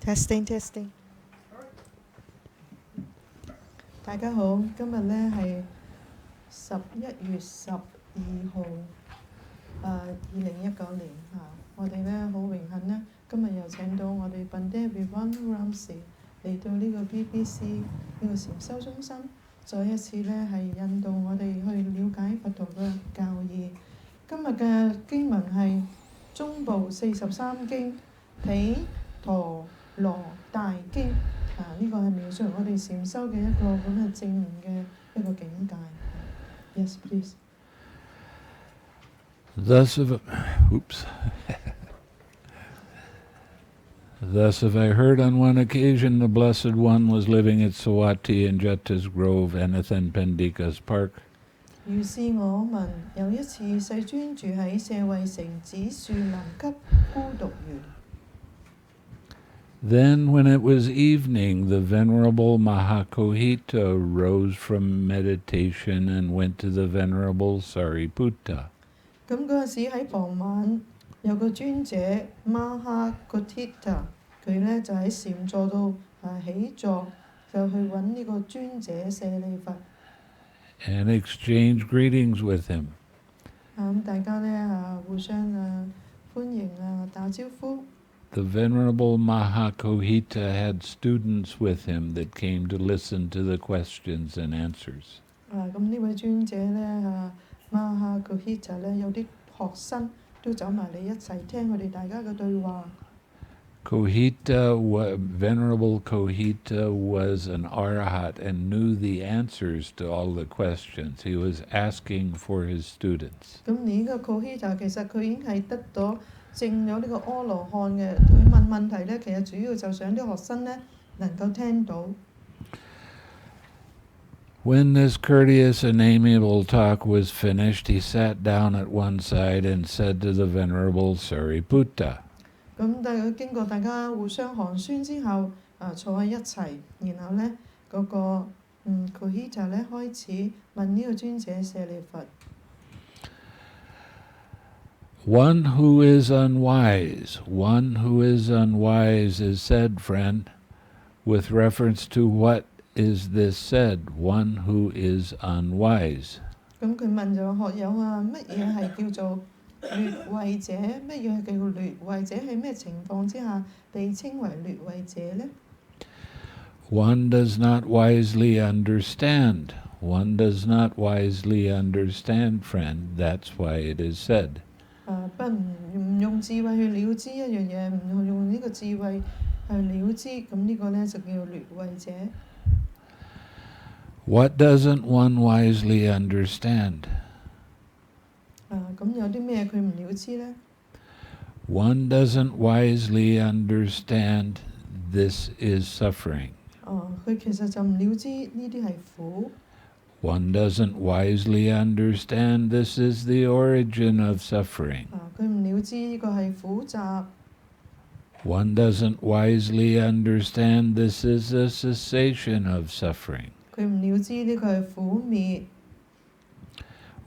Testing testing。大家好，今日咧係11月12號，2019年嚇。我哋咧好榮幸咧，今日又請到我哋 Bhante Vimalaramsi 嚟到呢個 BBC 呢個禪修中心，再一次咧係引導我哋去了解佛陀嘅教義。今日嘅經文係中部43經毗陀羅大經。呢個係描述我哋禪修嘅一個咁嘅正悟嘅一個境界。Yes, please. Thus have I heard on one occasion the Blessed One was living at Sawati in Jeta's Grove, Anathan Pendika's park. 如是我聞，有一次世尊住喺舍衛城紫樹林給孤獨園。Then, when it was evening, the Venerable Mahakohita rose from meditation and went to the Venerable Sariputta. 咁嗰陣時喺傍晚，有個尊者 Mahakohita， 佢呢就喺禪座度起座，就去揾呢個尊者舍利弗。And exchanged greetings with him. 咁大家呢互相歡迎打招呼。The Venerable Mahakohita had students with him that came to listen to the questions and answers. 咁呢位尊者呢Mahakohita 呢有啲學生都走埋嚟一齊聽佢哋大家嘅對話。Venerable Kohita was an arahat and knew the answers to all the questions. He was asking for his students. 咁呢個 Kohita 其實佢已經係得咗證咗呢個阿羅漢嘅，佢問問題呢，其實主要就想啲學生呢能夠聽到。When this courteous and amiable talk was finished, he sat down at one side and said to the Venerable Sariputta. 咁但係經過大家互相寒暄之後，坐喺一齊，然後呢嗰個Kohita 呢開始問呢個尊者舍利弗。One who is unwise is said, friend, with reference to what is this said, one who is unwise. 咁佢問咗學友乜嘢係叫做劣慧者？乜嘢係叫做劣慧者？喺咩情況之下被稱為劣慧者呢？ One does not wisely understand. One does not wisely understand, friend. That's why it is said. 唔用智慧去了知一樣嘢，唔用呢個智慧去了知，咁呢個呢就叫劣慧者。What doesn't one wisely understand? 咁有啲咩佢唔了知呢？ One doesn't wisely understand this is suffering. 佢其實就唔了知呢啲係苦。One doesn't wisely understand this is the origin of suffering. 佢唔了知呢個係苦集。One doesn't wisely understand this is the cessation of suffering. 佢唔了知呢個係苦滅。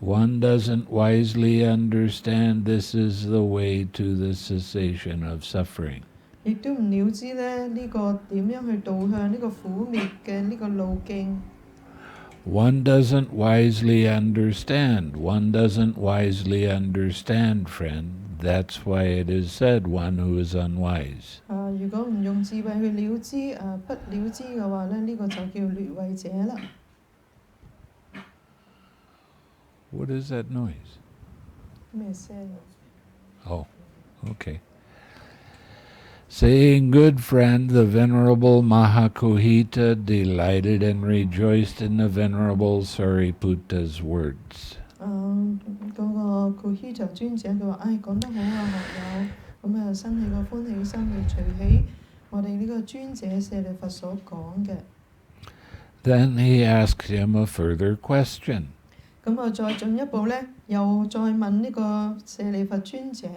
One doesn't wisely understand this is the way to the cessation of suffering. 亦都唔了知呢個點樣去導向呢個苦滅嘅呢個路徑。One doesn't wisely understand. One doesn't wisely understand, friend. That's why it is said, one who is unwise. 如果唔用智慧去了知，不了知嘅話呢，呢個就叫劣慧者啦。What is that noise? 咩聲？ Oh, okay. Saying, good friend, the Venerable Mahakohita delighted and rejoiced in the Venerable Sariputta's words. 嗰個 Kohita 尊者佢話：講得好學友，咁生起個歡喜心，要隨起我哋呢個尊者舍利弗所講嘅。Then he asked him a further question. 咁再進一步呢，又再問呢個舍利弗尊者。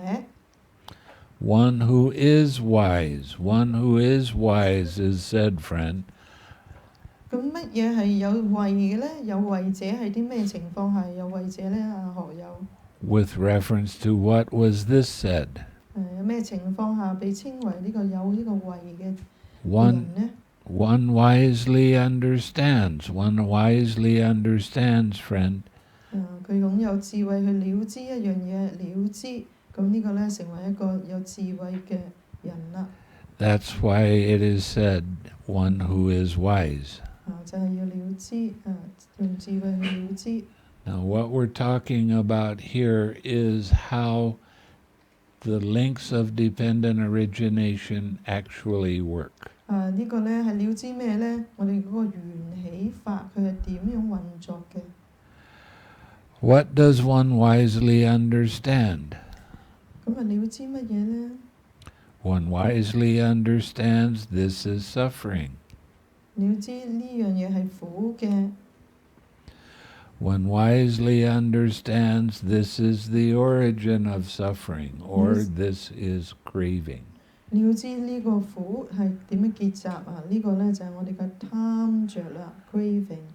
One who is wise is said, friend. 咁乜嘢係有慧嘅呢？有慧者係啲咩情況下有慧者呢？學友。With reference to what was this said? 咩情況下被稱為呢個有呢個慧嘅人 One, 呢？ one wisely understands, friend. 佢擁有智慧去了知一樣嘢，了知咁呢個呢，成為一個有智慧嘅人啦。That's why it is said, one who is wise. 就係要了知，用智慧去了知。 Now, what we're talking about here is how the links of dependent origination actually work. 呢個呢係了知咩呢？我哋嗰個緣起法佢係點樣運作嘅？ What does one wisely understand? 咁了知乜嘢呢？ One wisely understands this is suffering. 了知呢樣嘢係苦嘅。 One wisely understands this is the origin of suffering, or this is craving. 了知呢個苦係點樣結集啊？呢個呢就係我哋嘅貪着啦 ，craving。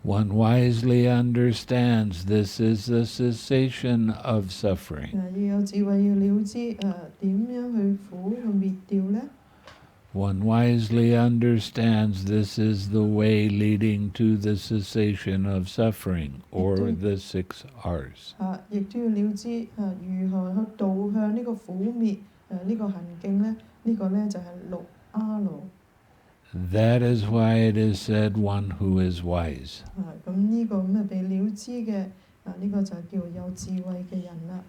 One wisely understands this is the cessation of suffering. 要有智慧，要了知點樣去苦去滅掉呢？ One wisely understands this is the way leading to the cessation of suffering, or the 6 R's. 亦都要了知如何去導向呢個苦滅呢個行徑呢？呢個呢就係6 R。 That is why it is said one who is wise. 咁呢個咁被了知嘅呢個就叫有智慧嘅人啦。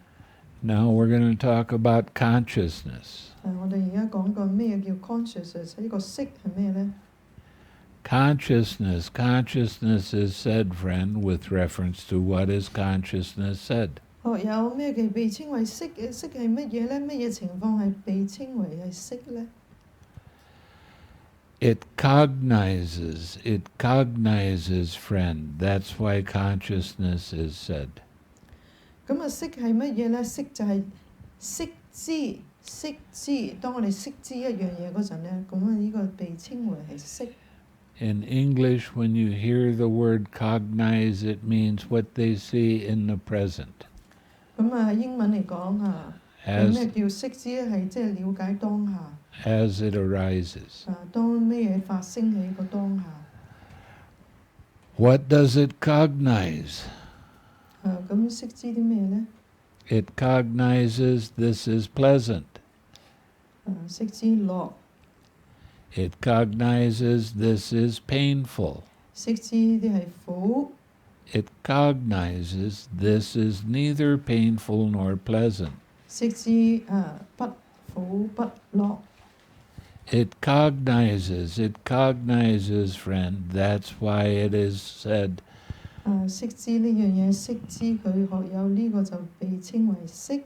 Now we're going to talk about consciousness. 我哋而家講個咩叫 consciousness？ 呢個識係咩呢？ Consciousness is said, friend, with reference to what is consciousness said. 有咩嘅被稱為識嘅？識係乜嘢呢？乜嘢情況係被稱為係識呢？ It cognizes, friend. That's why consciousness is said. 咁識係乜嘢呢？識就係識知。當我哋識知一樣嘢嗰陣呢，咁呢個被稱為係識。 In English, when you hear the word cognize, it means what they see in the present. 咁英文嚟講咩叫識知咧？係即係了解當下。 As it arises. 當咩嘢發生喺個當下。 What does it cognize? 咁識知啲咩呢？ It cognizes this is pleasant. 識知樂。 It cognizes this is painful. 識知啲係苦。 It cognizes this is neither painful nor pleasant. 識知不苦不樂。 It cognizes, friend. That's why it is said. 識知呢樣嘢，識知佢學有呢個就被稱為識。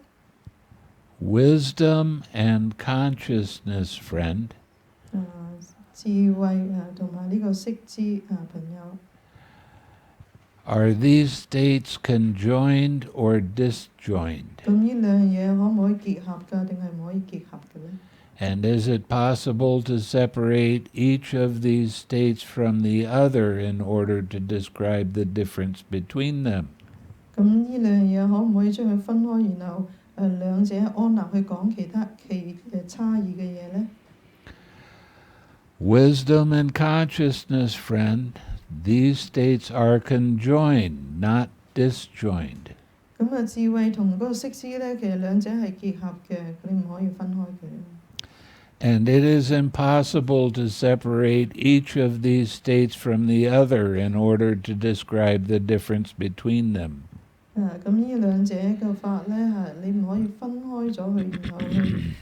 Wisdom and consciousness, friend. 智慧同埋呢個識知朋友。 Are these states conjoined or disjoined? 咁呢兩樣嘢可唔可以結合㗎？定係唔可以結合嘅呢？ And is it possible to separate each of these states from the other in order to describe the difference between them? 咁呢兩樣嘢可唔可以將佢分開，然後兩者安立去講其他差異嘅嘢呢？ Wisdom and consciousness, friend, these states are conjoined, not disjoined. 咁智慧同嗰個識知呢，其實兩者係結合嘅，你唔可以分開佢。 And it is impossible to separate each of these states from the other in order to describe the difference between them. 咁呢兩者嘅法呢，你唔可以分開咗佢，然後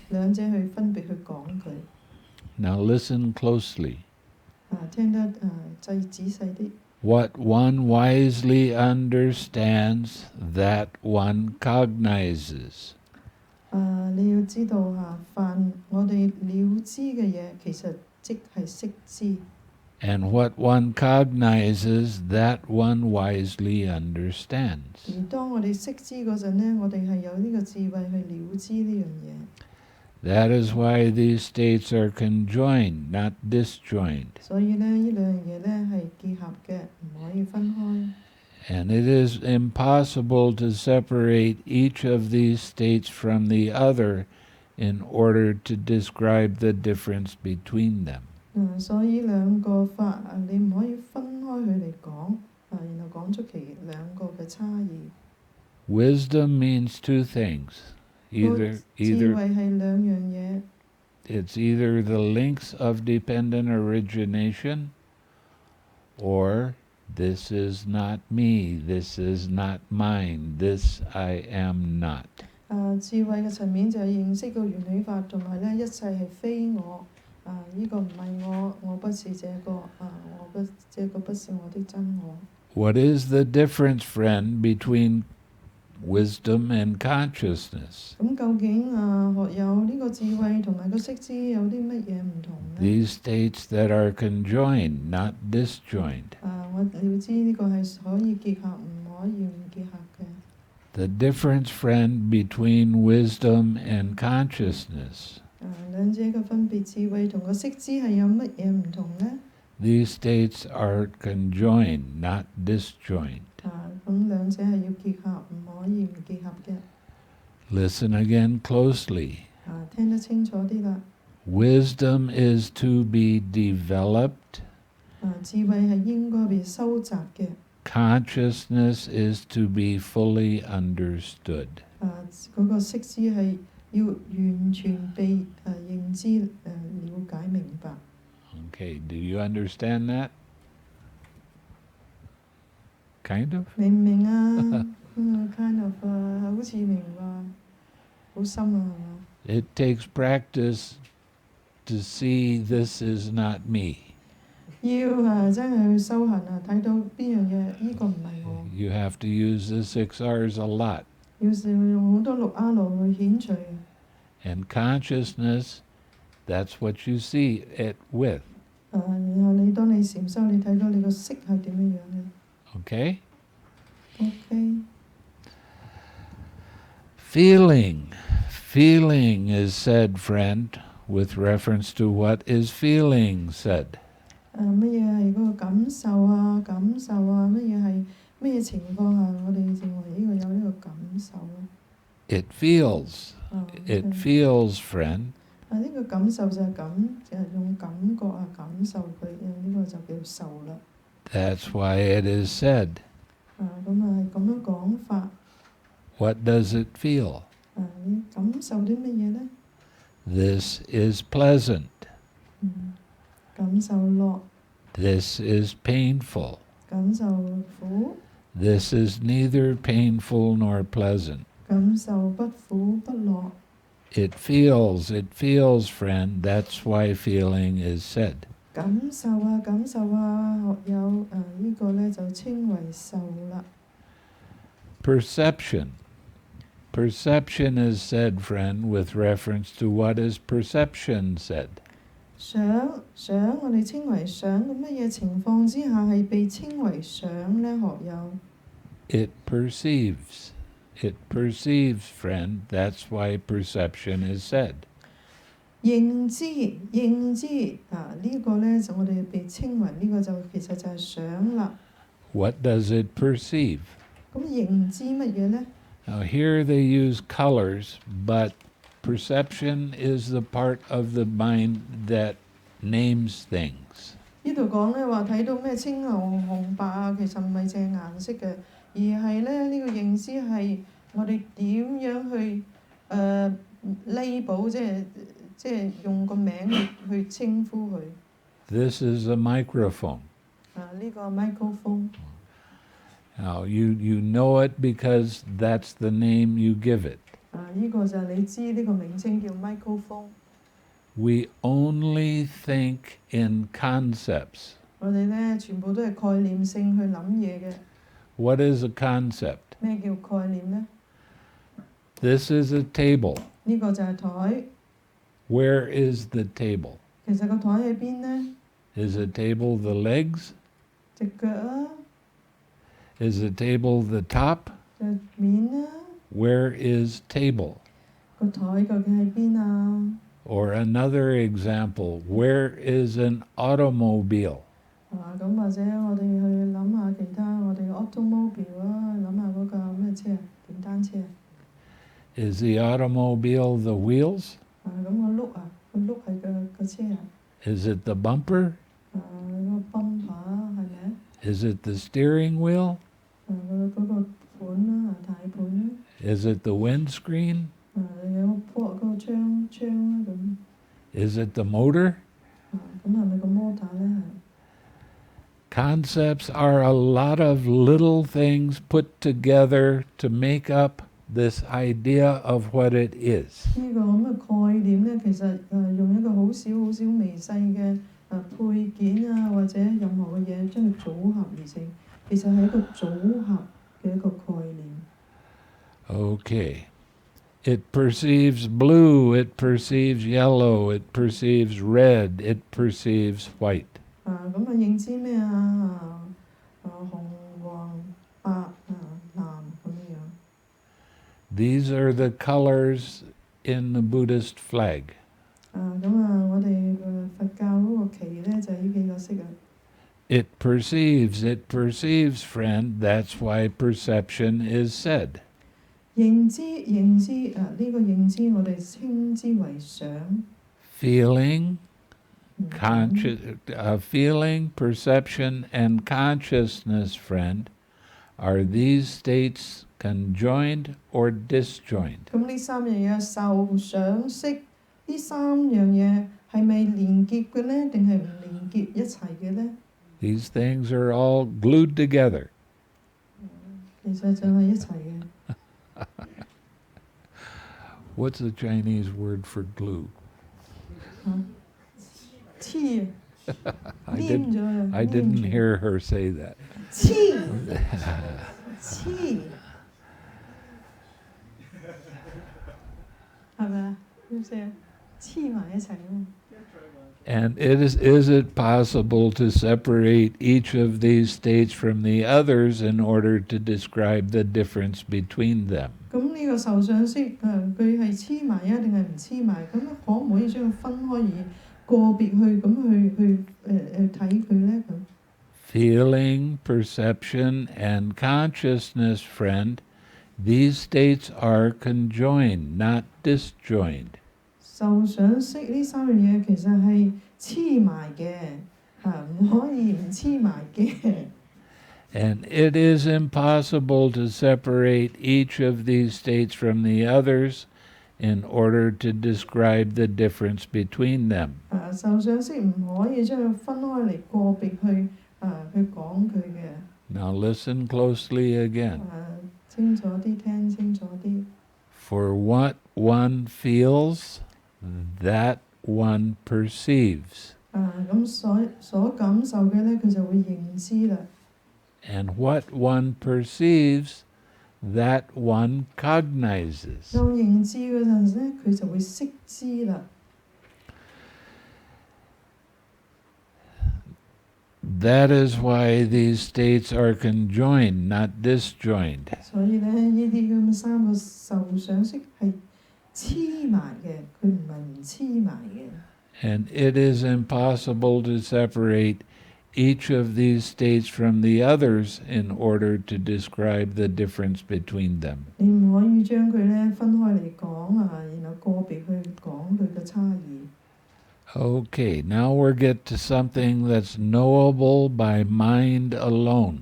兩者去分別去講佢。 Now listen closely. 聽得仔細啲。 What one wisely understands, that one cognizes. 你要知道凡我哋了知嘅嘢，其實即係識知。 And what one cognizes, that one wisely understands. 而當我哋識知嗰陣呢，我哋係有呢個智慧去了知呢樣嘢。 That is why these states are conjoined, not disjoined. 所以呢兩樣嘢呢係結合嘅，唔可以分開。And it is impossible to separate each of these states from the other in order to describe the difference between them. 所以兩個法你唔可以分開佢嚟講，然後講出其兩個嘅差異。Wisdom means two things. 智慧係兩樣嘢。It's either the links of dependent origination, or this is not me, this is not mine, this I am not. 智慧嘅層面就係認識個原理法，同埋咧一切係非我，呢個唔係我，我不是這個，這個不是我的真我。What is the difference, friend, between wisdom and consciousness? 咁究竟學有呢個智慧同埋個識知有啲乜嘢唔同呢？ These states that are conjoined, not disjoined. 我了知呢個係可以結合，唔可以唔結合嘅。The difference, friend, between wisdom and consciousness. 兩者嘅分別，智慧同個識知係有乜嘢唔同呢？ These states are conjoined, not disjoined. 咁兩者係要結合，唔可以唔結合嘅。Listen again closely. 聽得清楚啲啦。Wisdom is to be developed. 智慧係應該被收集嘅。Consciousness is to be fully understood. 嗰個識知係要完全被認知、了解、明白。Okay, do you understand that? Kind of? 明唔明啊？kind of 好似明喎，好深啊，係嘛？ It takes practice to see this is not me. 要真係去修行睇到邊樣嘢，呢個唔係我。You have to use the 6 R's a lot. 要用好多6 R 去顯除。And consciousness, that's what you see it with. 然後當你禪修，你睇到你個色係點樣樣嘅。Okay? Okay. Feeling. Feeling is said, friend, with reference to what is feeling said. 乜嘢係嗰個感受啊？乜嘢係乜嘢情況下我哋認為呢個有呢個感受咧？ It feels. It feels, friend. 呢個感受就係用感覺感受佢，呢個就叫受啦。That's why it is said. 咁係咁樣講法。What does it feel? 你感受啲乜嘢咧？ This is pleasant. 感受樂。This is painful. 感受苦。This is neither painful nor pleasant. 感受不苦不樂。It feels, friend. That's why feeling is said. 感受學友呢個咧就稱為受啦。Perception. Perception is said, friend, with reference to what is perception said. 想我哋稱為想，咁乜嘢情況之下係被稱為想咧？學友。It perceives. It perceives, friend. That's why perception is said. 認知呢個咧就我哋被稱為呢個就其實就係想啦。What does it perceive? 咁認知乜嘢咧？ Now here they use colors, but perception is the part of the mind that names things. 呢度講咧話睇到咩青紅白其實唔係淨係顏色嘅，而係咧呢個認知係我哋點樣去label，即係用個名去稱呼佢。This is a microphone. 呢個 microphone。Now you know it because that's the name you give it. 呢個就係你知呢個名稱叫 microphone。We only think in concepts. 我哋咧全部都係概念性去諗嘢嘅。What is a concept? 咩叫概念咧？ This is a table. 呢個就係台。Where is the table? 其實個台喺邊咧？ Is the table the legs? 隻腳啊。Is the table the top? 隻面啊。Where is table? 個台究竟喺邊啊？ Or another example, where is an automobile? 咁或者我哋去諗下其他我哋嘅 automobile 啊，諗下嗰架咩車啊，電單車啊。Is the automobile the wheels? 咁個轆係個車啊。Is it the bumper? 個 bumper 係咪？ Is it the steering wheel? 嗰個盤啦，軚盤啦。Is it the windscreen? 有個窗啦咁。Is it the motor? 咁係咪個摩打咧？ Concepts are a lot of little things put together to make up this idea of what it is. 呢個咁嘅概念咧，其實用一個好少微細嘅配件啊，或者任何嘅嘢將佢組合而成，其實係一個組合嘅一個概念。Okay. It perceives blue, it perceives yellow, it perceives red, it perceives white. 咁認知咩啊？紅黃白藍咁樣。These are the colors in the Buddhist flag. 咁我哋佛教嗰個旗咧就係呢幾個色啊。It perceives, friend. That's why perception is said. 認知呢個認知我哋稱之為想。Feeling, feeling, perception, and consciousness, friend, are these states conjoined or disjoined? 咁呢三樣嘢受想識呢三樣嘢係咪連結嘅呢？定係唔連結一齊嘅呢？ These things are all glued together. 其實就係一齊嘅。What's the Chinese word for glue? 黐 I didn't hear her say that. 黐係咪啊？要唔要黐埋一齊啊？ And is it possible to separate each of these states from the others in order to describe the difference between them? 咁呢個受想識佢係黐埋啊，定係唔黐埋？咁可唔可以將佢分開而個別去咁去睇佢咧？咁 Feeling, perception, and consciousness, friend, these states are conjoined, not disjoined. 受想識呢三樣嘢其實係黐埋嘅，唔可以唔黐埋嘅。And it is impossible to separate each of these states from the others in order to describe the difference between them. 受想識唔可以將佢分開嚟個別去講佢嘅。 Now listen closely again. 清楚啲，聽清楚啲。 For what one feels, that one perceives. 咁所感受嘅咧，佢就會認知啦。 And what one perceives, that one cognizes. 當認知嗰陣咧，佢就會識知啦。 That is why these states are conjoined, not disjoined. 所以咧，呢啲咁三個受想識係黐埋嘅，佢唔係唔黐埋嘅。 And it is impossible to separate each of these states from the others in order to describe the difference between them. 你唔可以將佢咧分開嚟講然後個別去講佢嘅差異。 Okay, now we're get to something that's knowable by mind alone.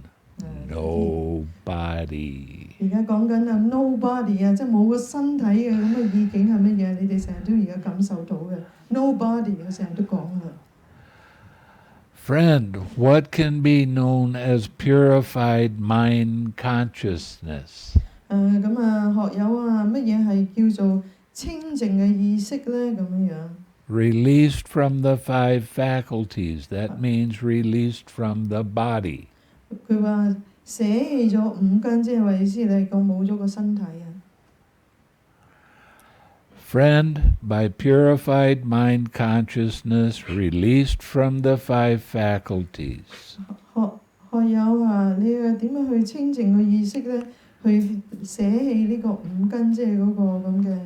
Nobody. 而家講緊nobody 即係冇個身體嘅咁嘅意境係乜嘢？你哋成日都而家感受到嘅 nobody， 我成日都講啦。 Friend, what can be known as purified mind consciousness? 咁學友乜嘢係叫做清淨嘅意識咧？咁樣。 Released from the 5 faculties. That means released from the body. 佢話捨棄咗5根，即係話意思你係講冇咗個身體啊。 Friend, by purified mind consciousness, released from the 5 faculties. 學友你點樣去清淨個意識咧？去捨棄呢個5根，即係嗰個咁嘅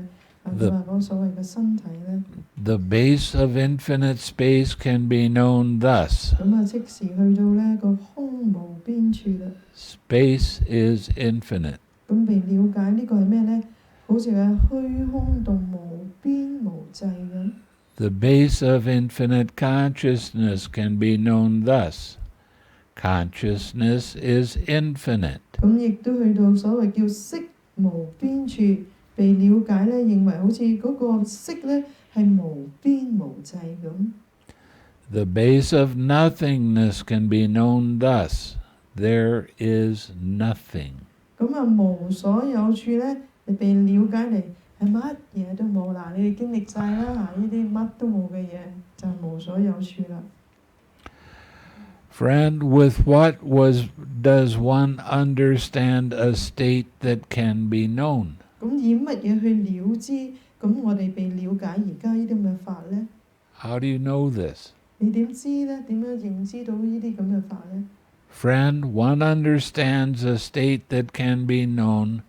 佢話嗰所謂嘅身體咧。The base of infinite space can be known thus. 咁啊，即時去到呢個空無邊處啦。Space is infinite. 咁被了解呢個係咩呢？好似係虛空洞無邊無際咁。The base of infinite consciousness can be known thus. Consciousness is infinite. 咁亦都去到所謂叫色無邊處，被了解呢，認為好似嗰個色呢係無邊無際咁。The base of nothingness can be known thus. There is nothing. 咁啊，無所有處呢，你被了解嚟係乜嘢都冇。嗱，你哋經歷晒啦，呢啲乜都冇嘅嘢就係無所有處啦。Friend, with what does one understand a state that can be known? 咁以乜嘢去了知？咁我哋被了解而家呢啲咁嘅法呢？ How do you know this? 你點知呢？點樣認知到呢啲咁嘅法呢？ Friend, one understands a state that can be known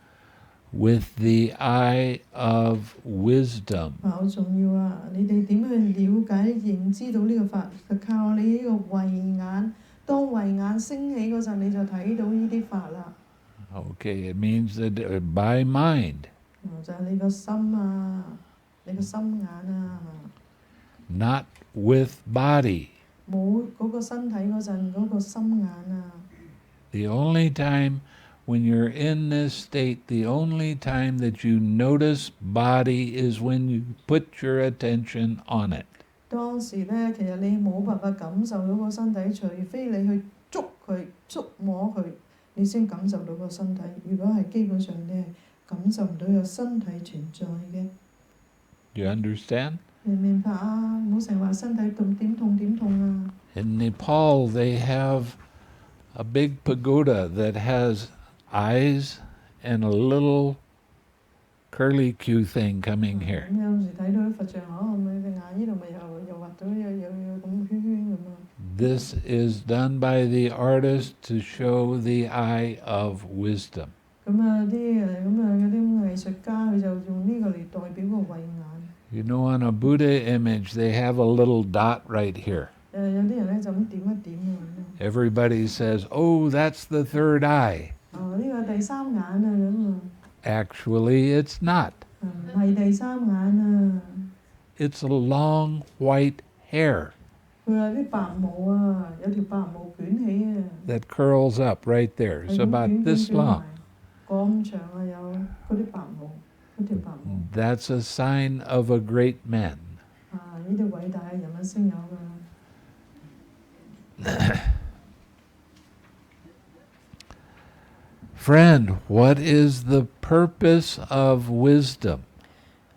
with the eye of wisdom. 好重要啊！你哋點去了解、認知到呢個法？就靠你呢個慧眼。當慧眼升起嗰陣，你就睇到呢啲法啦。Okay, it means that by mind. 就係你個心啊，你個心眼啊。Not with body. 冇嗰個身體嗰陣，嗰個心眼啊。The only time when you're in this state, the only time that you notice body is when you put your attention on it. 當時呢，其實你冇辦法感受到個身體，除非你去捉佢、觸摸佢，你先感受到個身體。如果係基本上你係感受唔到有身體存在嘅。You understand? 明唔明白啊？唔好成日話身體點痛啊！ In Nepal, they have a big pagoda that has eyes and a little curly-Q thing coming here. 咁有時睇到啲佛像，咪隻眼呢度咪又畫到有咁圈圈咁啊！ This is done by the artist to show the eye of wisdom. 咁啊啲嗰啲藝術家佢就用呢個嚟代表個慧眼。 You know, on a Buddha image, they have a little dot right here. 有啲人咧就咁點一點啊。 Everybody says, "Oh, that's the third eye." 呢個第三眼啊咁啊。 Actually, it's not. 唔係第三眼啊。 It's a long white hair 佢話啲白毛啊，有條白毛捲起啊。 that curls up right there. It's 係咁 about 捲 this 捲埋 long. 咁長啊，有嗰啲白毛，嗰條白毛。 That's a sign of a great man. 呢啲偉大嘅人物先有㗎。 Friend, what is the purpose of wisdom?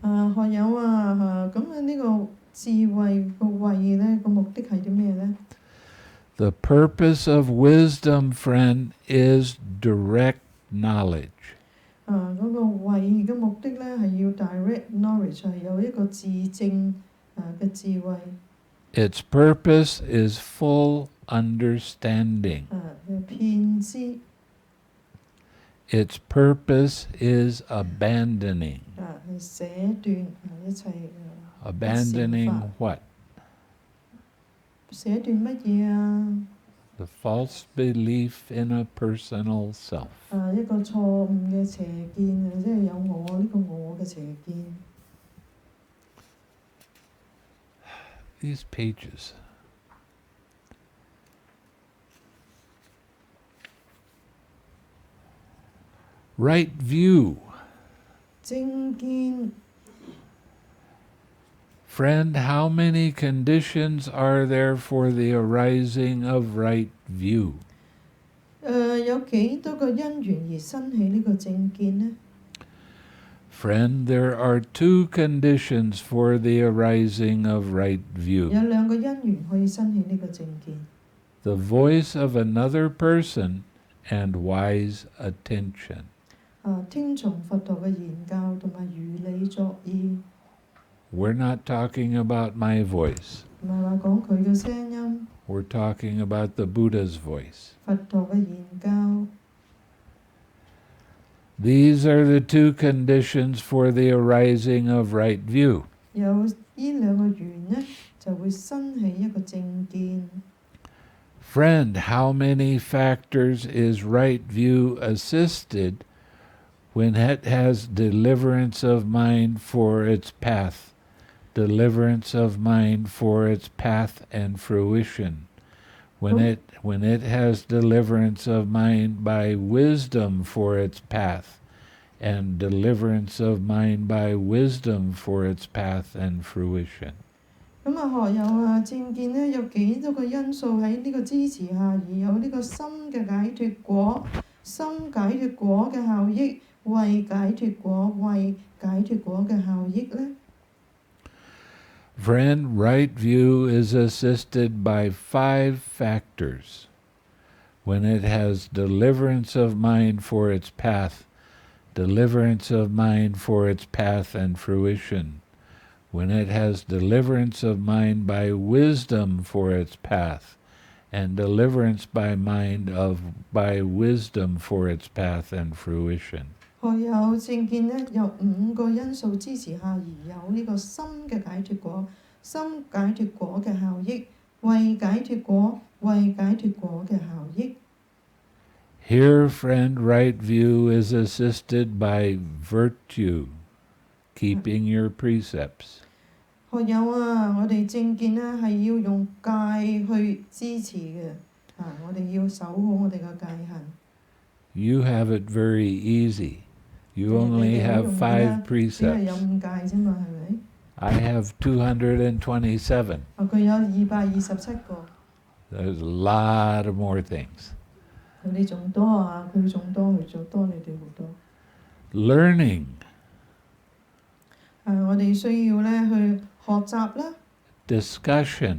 學友啊，咁呢個智慧個慧呢個目的係啲咩呢？ The purpose of wisdom, friend, is direct knowledge. 嗰個慧嘅目的呢係要 direct knowledge， 係有一個自證嘅智慧。 Its purpose is full understanding. 遍知。 Its purpose is abandoning. 係捨斷一切。 Abandoning what? 捨斷乜嘢啊？ The false belief in a personal self. 一個錯誤嘅邪見，即係有我呢個我嘅邪見。 These pages. Right view. 正見。 Friend, how many conditions are there for the arising of right view? 有幾多個因緣而生起呢個正見呢？ Friend, there are two conditions for the arising of right view. 有兩個因緣可以生起呢個正見。 The voice of another person and wise attention. 聽從佛陀嘅言教同埋如理作意。 We're not talking about my voice. 唔係話講佢嘅聲音。 We're talking about the Buddha's voice. 佛陀嘅言教。 These are the two conditions for the arising of right view. 有呢呢兩個緣呢，就會生起一個正見。Friend, how many factors is right view assisted when it has deliverance of mind for its path, deliverance of mind for its path and fruition, when it has deliverance of mind by wisdom for its path, and deliverance of mind by wisdom for its path and fruition. 咁學友正見呢，有幾多個因素喺呢個支持下，而有呢個心嘅解脫果，心解脫果嘅效益，為解脫果，為解脫果嘅效益呢？ Friend, right view is assisted by 5 factors. When it has deliverance of mind for its path, deliverance of mind for its path and fruition, when it has deliverance of mind by wisdom for its path, and deliverance by mind by wisdom for its path and fruition. 學友正見呢，有5個因素支持下而有呢個心嘅解脫果，心解脫果嘅效益，為解脫果，為解脫果嘅效益。 Here, friend, right view is assisted by virtue, keeping your precepts. 學友我哋正見呢係要用戒去支持嘅，我哋要守好我哋嘅戒行。 You have it very easy. You only have 5 precepts. 只係有5戒啫嘛，係咪？ I have 227. 佢有227個。 There's a lot of more things. 佢哋仲多佢仲多，佢仲多你哋好多。 Learning. 我哋需要呢去學習啦。 Discussion.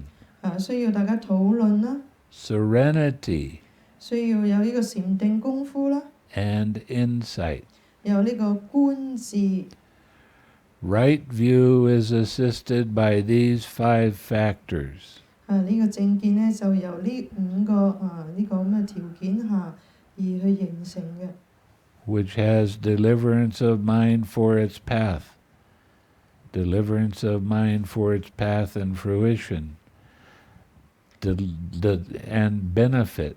需要大家討論啦。 Serenity. 需要有呢個禪定功夫啦。 And insight. 有呢個觀智。 Right view is assisted by these 5 factors. 呢個正見呢，就由呢5個呢個咁嘅條件下而去形成嘅。 Which has deliverance of mind for its path, deliverance of mind for its path and fruition, and benefit.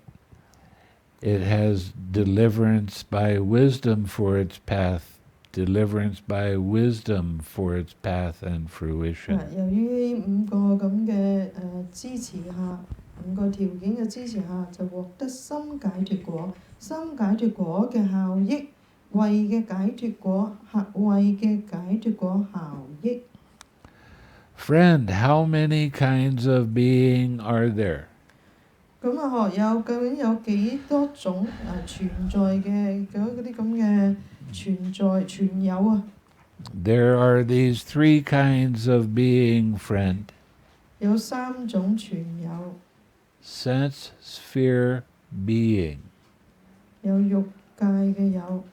It has deliverance by wisdom for its path, deliverance by wisdom for its path and fruition. 由於呢5個咁嘅支持下，5個條件嘅支持下，就獲得心解脫果，心解脫果嘅效益，慧嘅解脫果，慧嘅解脫果效益。 Friend, how many kinds of being are there? 咁學友究竟有幾多種存在嘅嗰啲咁嘅存有？ There are these 3 kinds of being, friend. 有3種存有。 Sense sphere being. 有欲界嘅有。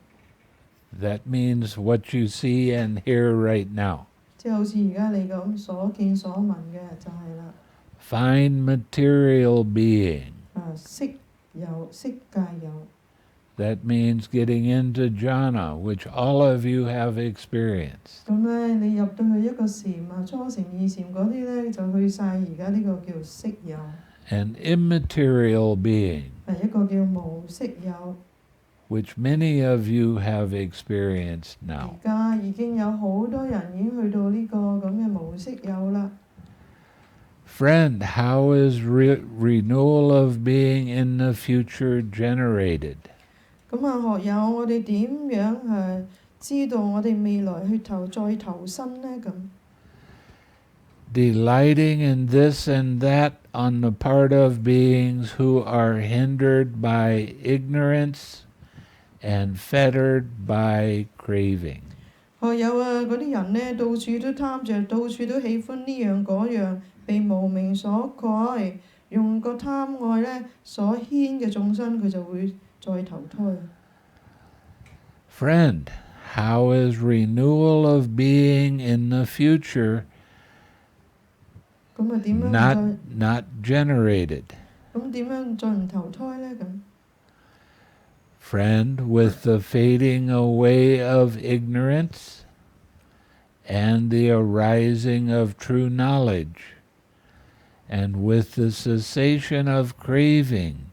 That means what you see and hear right now. 即係好似而家你咁所見所聞嘅就係啦。 Fine material being. 色有，色界有。 That means getting into jhana, which all of you have experienced. 咁咧，你入到去一個禪初禪、二禪嗰啲咧，就去晒而家呢個叫色有。 An immaterial being. 一個叫無色有。 Which many of you have experienced now. 而家已經有好多人已經去到呢個咁嘅無色有啦。 Friend, how is renewal of being in the future generated? 咁學友，我哋點樣知道我哋未來去再投生呢？咁 Delighting in this and that on the part of beings who are hindered by ignorance and fettered by craving. 學友嗰啲人呢，到處都貪着，到處都喜歡呢樣嗰樣，被無明所蓋，用個貪愛呢所牽嘅眾生，佢就會再投胎。 Friend, how is renewal of being in the future not generated? 咁點樣再唔投胎呢？咁 Friend, with the fading away of ignorance and the arising of true knowledge, and with the cessation of craving,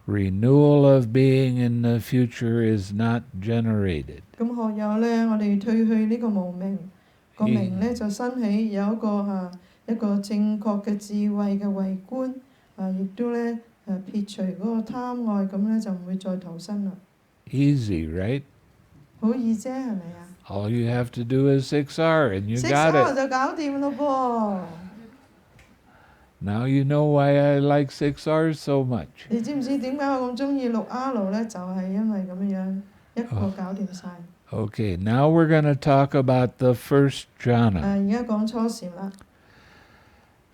renewal of being in the future is not generated. 咁學友咧，我哋退去呢個無明，個明咧就生起有一個正確嘅智慧嘅慧觀，亦都咧撇除嗰個貪愛，咁咧就唔會再投生啦。Easy, right? 好易啫，係咪啊 All you have to do is 6R and you ？6 got hour it. 就搞掂咯噃。Now you know why I like 6R so much. 你知唔知點解我咁中意6R 咧？就係因為咁樣一個搞掂晒。Okay, now we're going to talk about the first jhana. 而家講初禪啦。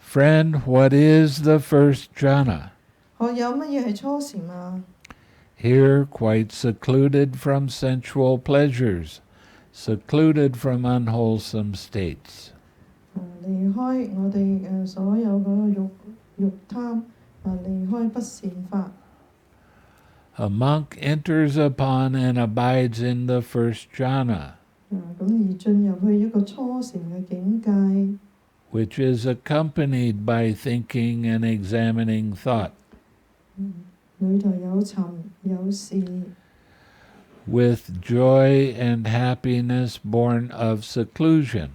Friend, what is the first jhana? 學友乜嘢係初禪啊？ Here, quite secluded from sensual pleasures, secluded from unwholesome states. 離開我哋所有嗰個慾貪，離開不善法。A monk enters upon and abides in the first jhana, 咁而進入去一個初禪嘅境界， which is accompanied by thinking and examining thought, 裏頭有尋有視， with joy and happiness born of seclusion.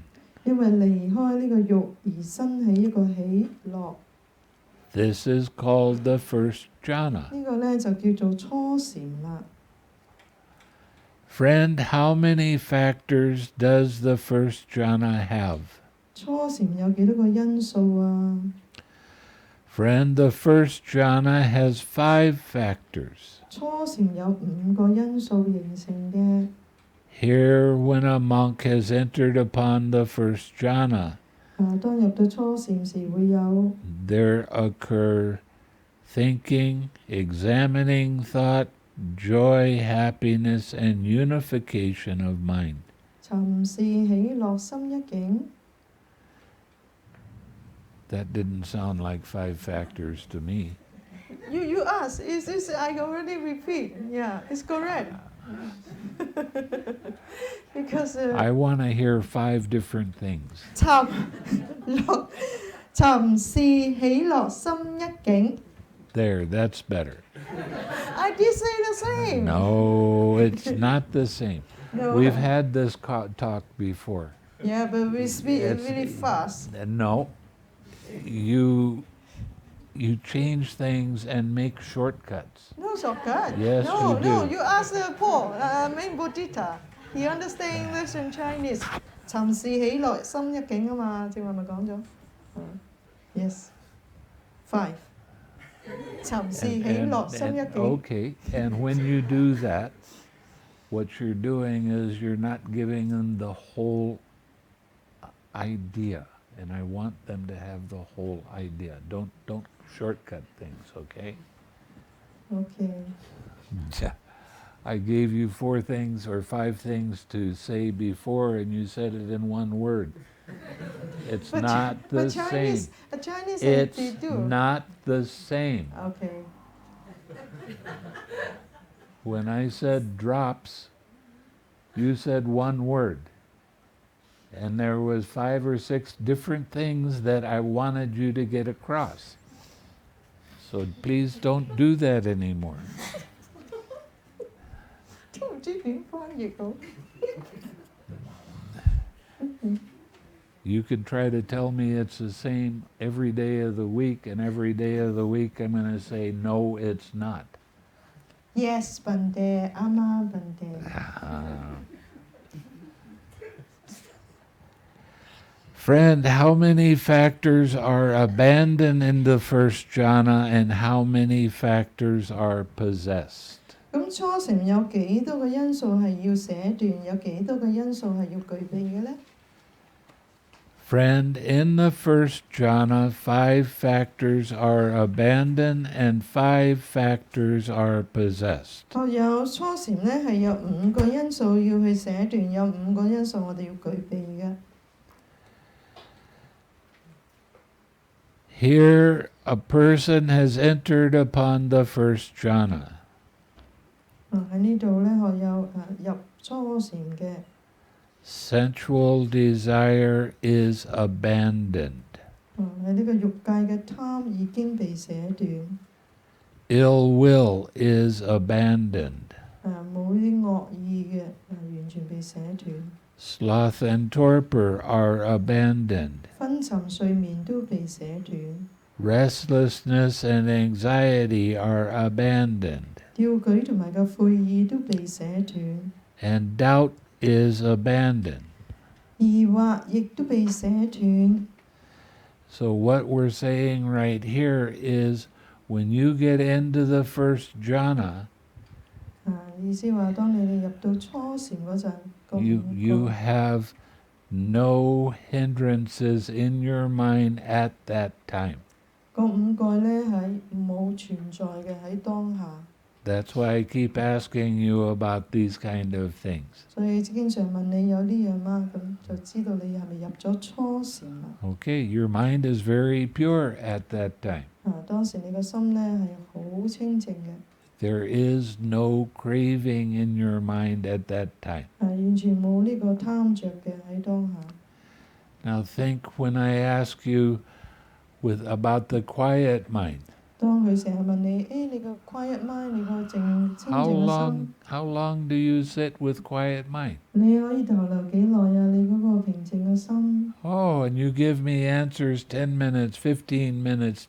因為離開呢個慾而生起一個喜樂。 This is called the first jhana. 呢個咧就叫做初禪啦。 Friend, how many factors does the first jhana have? 初禪有幾多個因素啊？ Friend, the first jhana has 5 factors. 初禪有5個因素形成嘅。 Here, when a monk has entered upon the first jhana, 當入到初禪時會有 there occur thinking, examining thought, joy, happiness, and unification of mind. 尋視喜樂心一境。 That didn't sound like 5 factors to me. You ask, is this I already repeat? Yeah, it's correct. Because I want to hear 5 different things. 尋視喜樂心一境。 There, that's better. I did say the same. No, it's not the same. No. We've had this talk before. Yeah, but we speak It's- really fast. No, you change things and make shortcuts. No shortcut. Yes, no, you no. do. You ask Paul, main Buddhista. He understand English and Chinese. 尋視喜樂心一境啊嘛，正話咪講咗。Yes. 5. 尋視喜樂心一境。 Okay, and when you do that, what you're doing is you're not giving them the whole idea, and I want them to have the whole idea. Don't shortcut things, okay? Okay. I gave you 4 things or 5 things to say before, and you said it in 1 word. It's not the same. Chinese It's they do. not the same. Okay. When I said drops, you said 1 word. And there was 5 or 6 different things that I wanted you to get across. So please don't do that anymore. 都唔知點翻譯好。 You could try to tell me it's the same every day of the week, and every day of the week I'm going to say, no, it's not. Yes, Bhante, Ama Bhante. Friend, how many factors are abandoned in the first jhana, and how many factors are possessed? 咁初禪有幾多個因素係要捨斷，有幾多個因素係要具備嘅呢？ Friend, in the first jhana, 5 factors are abandoned and 5 factors are possessed. 學友初禪咧係有5個因素要去捨斷，有5個因素我哋要具備嘅。 Here, a person has entered upon the first jhana. 喺呢度咧，學友入初禪嘅。sensual desire is abandoned. 喺呢個欲界嘅貪已經被捨斷， Ill will is abandoned. 冇啲惡意嘅完全被捨斷， Sloth and torpor are abandoned. 昏沉睡眠都被捨斷， Restlessness and anxiety are abandoned. 吊舉同埋個悔意都被捨斷， And doubt is abandoned. 疑惑亦都被捨斷。 So what we're saying right here is when you get into the first jhana, 意思話，當你哋入到初禪嗰陣， you have no hindrances in your mind at that time. 個五蓋咧係冇存在嘅喺當下， That's why I keep asking you about these kind of things. 所以經常問你有呢樣嗎？咁就知道你係咪入咗初禪啦。 Okay, your mind is very pure at that time. 當時你個心咧係好清淨嘅， There is no craving in your mind at that time. 完全冇呢個貪着嘅喺當下。 Now think when I ask you about the quiet mind. 當佢成日問你，你個 quiet mind， 你個清淨嘅心， How long do you sit with quiet mind? 你可以逗留幾耐啊？你嗰個平靜嘅心。 Oh, and you give me answers 10 minutes, 15 minutes,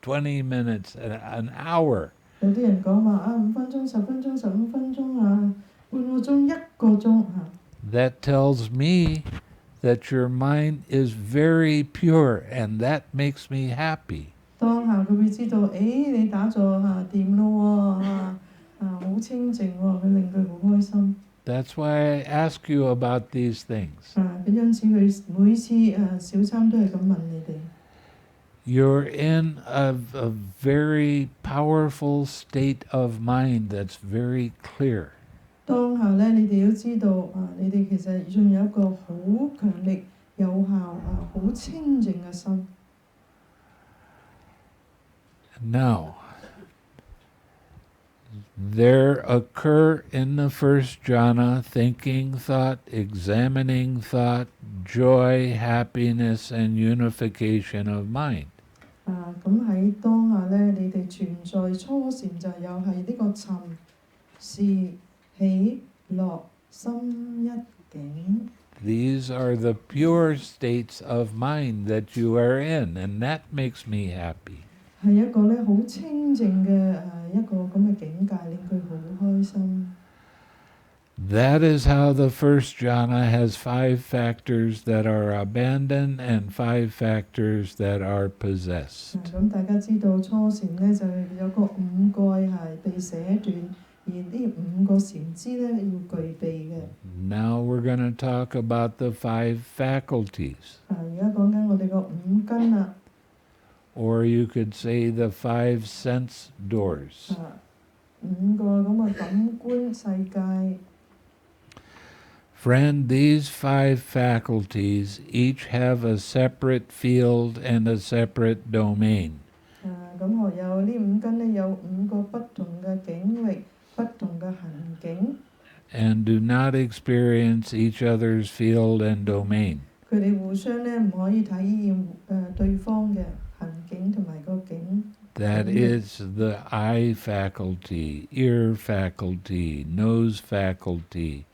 20 minutes, an hour. 有啲人講話5分鐘、10分鐘、15分鐘啊，半個鐘、1個鐘啊。 That tells me that your mind is very pure, and that makes me happy. 當下佢會知道，你打坐掂咯喎，好清靜喎，佢令佢好開心。 That's why I ask you about these things. 因此佢每次小參都係咁問你哋。 You're in a very powerful state of mind that's very clear. 當下咧，你哋都知道你哋其實仲有一個好強力、有效好清靜嘅心。 Now, there occur in the first jhana thinking thought, examining thought, joy, happiness, and unification of mind. 咁喺當下咧，你哋存在初禪就又係呢個尋視喜樂心一境。 These are the pure states of mind that you are in, and that makes me happy. 係一個咧好清靜嘅一個咁嘅境界，令佢好開心。 That is how the first jhana has 5 factors that are abandoned and 5 factors that are possessed. 咁大家知道初禪咧就係有個五蓋係被捨斷，而呢5個禪支咧要具備嘅。 Now we're going to talk about the 5 faculties. 而家講緊我哋個5根啦。 Or you could say the 5 sense doors. 5個咁嘅感官世界。 Friend, these 5 faculties each have a separate field and a separate domain. 咁何有呢5根咧有5個不同嘅境域、不同嘅行境。 And do not experience each other's field and domain. 佢哋互相咧唔可以體驗對方嘅行境同埋個境。 That is the eye faculty, ear faculty, nose faculty,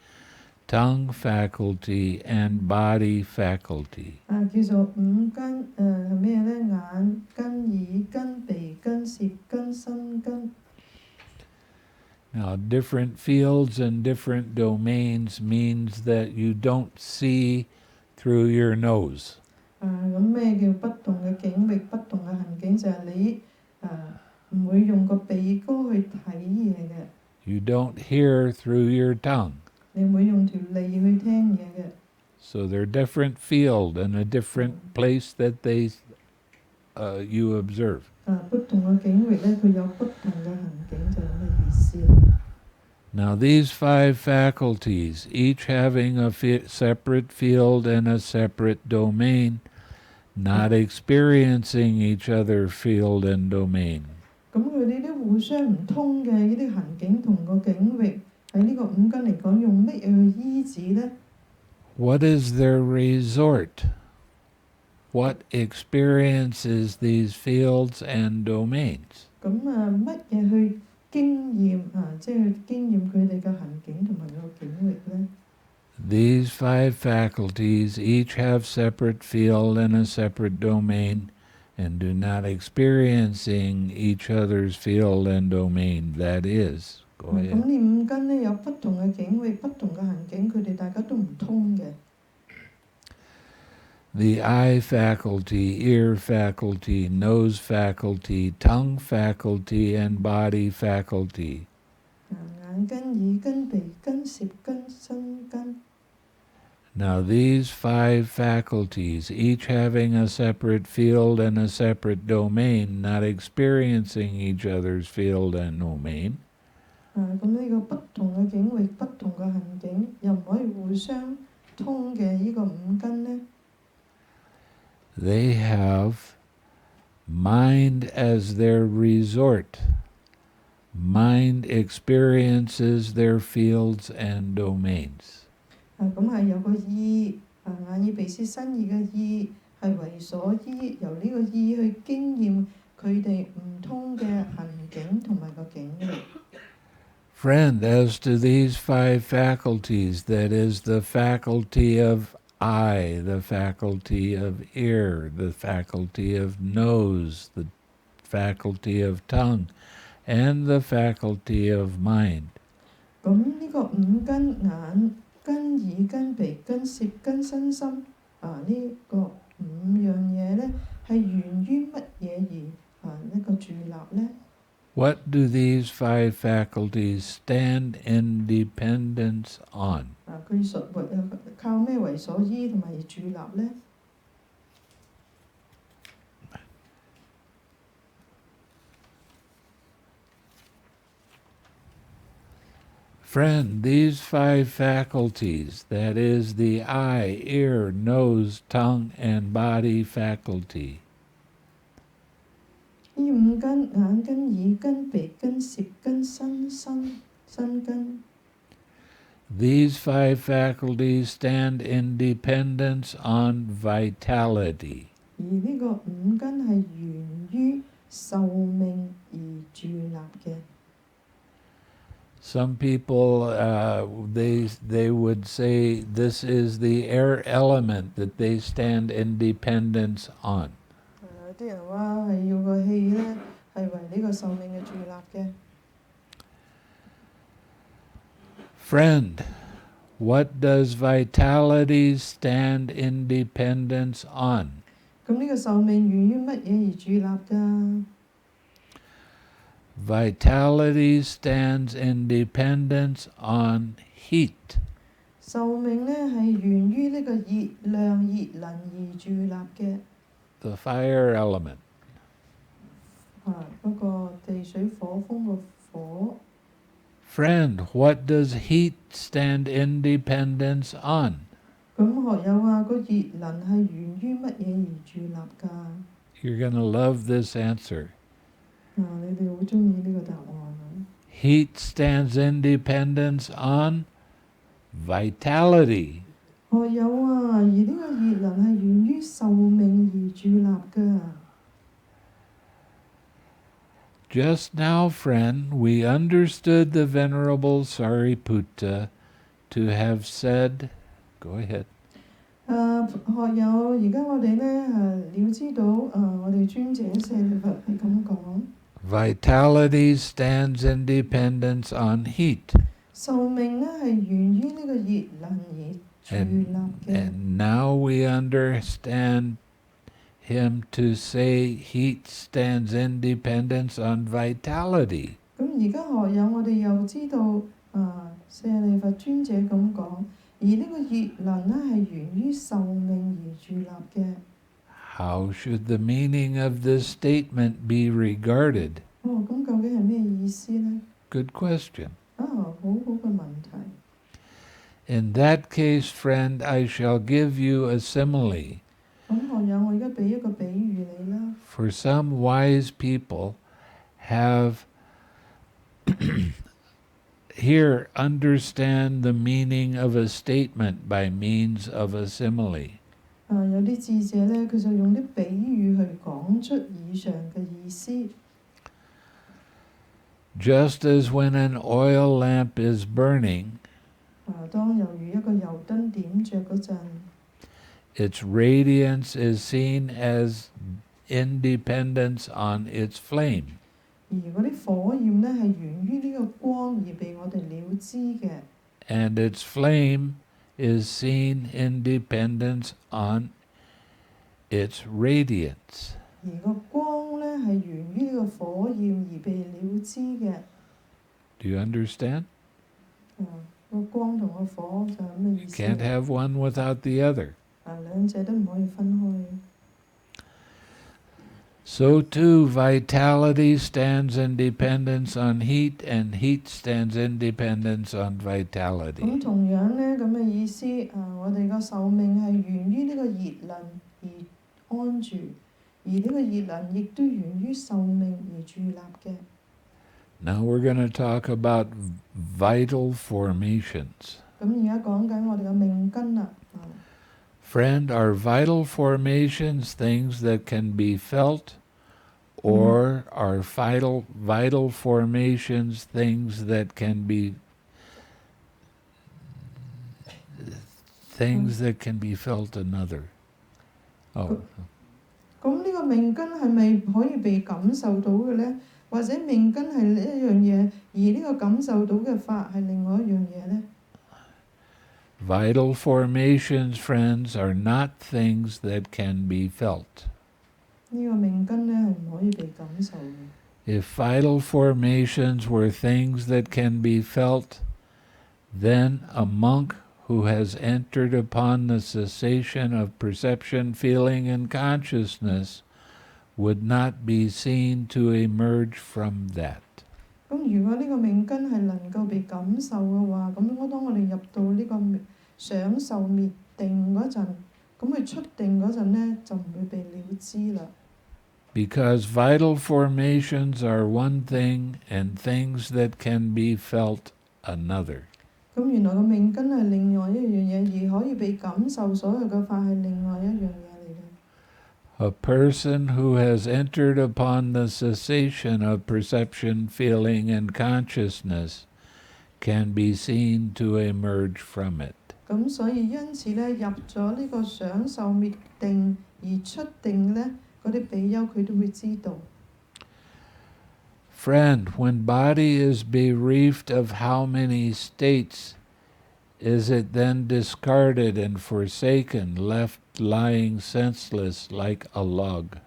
tongue faculty, and body faculty. 叫做5根係咩咧？眼根、耳根、鼻根、舌根、身根。 Now, different fields and different domains means that you don't see through your nose. 咁咩叫不同嘅境域、不同嘅行境？就係你唔會用個鼻哥去睇嘢嘅。 You don't hear through your tongue. 你唔會用條脷去聽嘢嘅。 So they're different field and a different place that you observe. 不同嘅境域咧，佢有不同嘅行境，就係咩意思啦？ Now these 5 faculties, each having a separate field and a separate domain, not experiencing each other field and domain. 咁佢哋都互相唔通嘅呢啲行境同個境域，喺呢個5根嚟講，用乜嘢去醫治咧？ What is their resort? What experiences these fields and domains? 咁乜嘢去經驗即係去經驗佢哋嘅行境同埋個境域呢？ These 5 faculties each have separate field and a separate domain and do not experiencing each other's field and domain. That is, go 咁 ahead. 呢5根呢，有不同嘅境域、不同嘅行境，佢哋大家都唔通嘅。The eye faculty, ear faculty, nose faculty, tongue faculty, and body faculty. 眼根、耳根、鼻根、舌根、身根。 Now these 5 faculties, each having a separate field and a separate domain, not experiencing each other's field and domain. 咁呢個不同嘅境域、不同嘅行境，又唔可以互相通嘅呢個5根呢？ They have mind as their resort. Mind experiences their fields and domains. 咁係由個意眼耳鼻舌身意嘅意係為所依，由呢個意去經驗佢哋唔通嘅行境同埋個境域。 Friend, as to these 5 faculties, that is the faculty of eye, the faculty of ear, the faculty of nose, the faculty of tongue, and the faculty of mind. 咁呢個5根眼根、耳根、鼻根、舌根、身心呢個5樣嘢呢，係源於乜嘢而呢個駐立呢？ What do these 5 faculties stand in dependence on? 佢靠咩為所依同埋而駐立呢？ Friend, these 5 faculties, that is the eye, ear, nose, tongue, and body faculty, 呢5根眼根、耳根、鼻根、舌根、身根。 these 5 faculties stand in dependence on vitality. 而呢個5根係源於壽命而駐立嘅。 Some people, they would say this is the air element that they stand in dependence on. 有啲人話係要個氣呢，係為呢個壽命嘅駐立嘅。 Friend, what does vitality stand in dependence on? 咁呢個壽命源於乜嘢而駐立㗎？ Vitality stands in dependence on heat. 壽命呢係源於呢個熱量、熱能而駐立嘅。 The fire element. 嗰個地水火風個火。 Friend, what does heat stand in dependence on? 咁學友話個熱能係源於乜嘢而駐立㗎？ You're going to love this answer. 你哋好中意呢個答案啊！ Heat stands in dependence on vitality. 學友而呢個熱能係源於壽命而駐立㗎。 Just now, friend, we understood the Venerable Sariputta to have said, go ahead. 學友，而家我哋呢了知到我哋尊者舍利弗係咁講。 Vitality stands in dependence on heat. 壽命呢係源於呢個熱能而駐立嘅。 And now we understand him to say heat stands in dependence on vitality. 咁而家學友，我哋又知道舍利弗尊者咁講，而呢個熱能呢係源於壽命而駐立嘅。 How should the meaning of this statement be regarded? 咁究竟係咩意思呢？ Good question. 好好嘅問題。 In that case, friend, I shall give you a simile. 咁學友，我而家俾一個比喻你啦。 For some wise people have here understand the meaning of a statement by means of a simile. 有啲智者咧，佢就用啲比喻去講出以上嘅意思。Just as when an oil lamp is burning, 當猶如一個油燈點着嗰陣， its radiance is seen as independence on its flame. 而嗰啲火焰咧係源於呢個光而被我哋了知嘅。 And its flame is seen independence on its radiance. 而個光咧係源於呢個火焰而被了知嘅。 Do you understand? 個光同個火就係咁嘅意 You 思。 can't have one without the other. 兩者都唔可以分開。 So too, vitality stands in dependence on heat, and heat stands in dependence on 咁 vitality. 同樣咧咁嘅意思，我哋個壽命係源於呢個熱能而安住，而呢個熱能亦都源於壽命而駐立嘅。 Now we're going to talk about vital formations. 咁而家講緊我哋嘅命根啦。 Friend, are vital formations things that can be felt, or are vital formations things that can be felt another? Oh. 咁呢個命根係咪可以被感受到嘅呢？或者命根係一樣嘢，而呢個感受到嘅法係另外一樣嘢呢？ Vital formations, friends, are not things that can be felt. 呢個命根咧係唔可以被感受嘅。 If vital formations were things that can be felt, then a monk who has entered upon the cessation of perception, feeling, and consciousness would not be seen to emerge from that. 咁如果呢個命根係能夠被感受嘅話，咁當我哋入到呢個想受滅定嗰陣，咁佢出定嗰陣咧就唔會被了知啦。 Because vital formations are one thing and things that can be felt another. 咁原來個命根係另外一樣嘢，而可以被感受所有嘅法係另外一樣嘢嚟嘅。 A person who has entered upon the cessation of perception, feeling, and consciousness can be seen to emerge from it. 咁所以因此咧，入咗呢個想受滅定而出定咧，嗰啲比丘佢都會知道。 Friend, when body is bereft of how many states, is it then discarded and forsaken, left lying senseless like a log?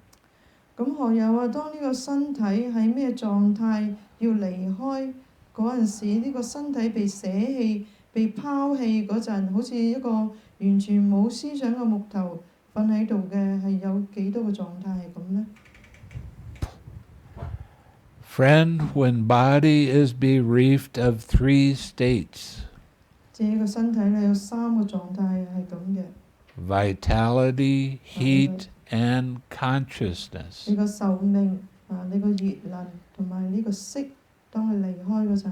咁何有啊？當呢個身體喺咩狀態要離開嗰陣時，呢個身體被捨棄、被拋棄嗰陣，好似一個完全冇思想嘅木頭瞓喺度嘅，係有幾多個狀態係咁呢？ Friend, when body is bereft of 3 states, 這個身體咧有3個狀態係咁嘅。 vitality, heat, and consciousness. 你個壽命你個熱能同埋呢個色，當佢離開嗰陣，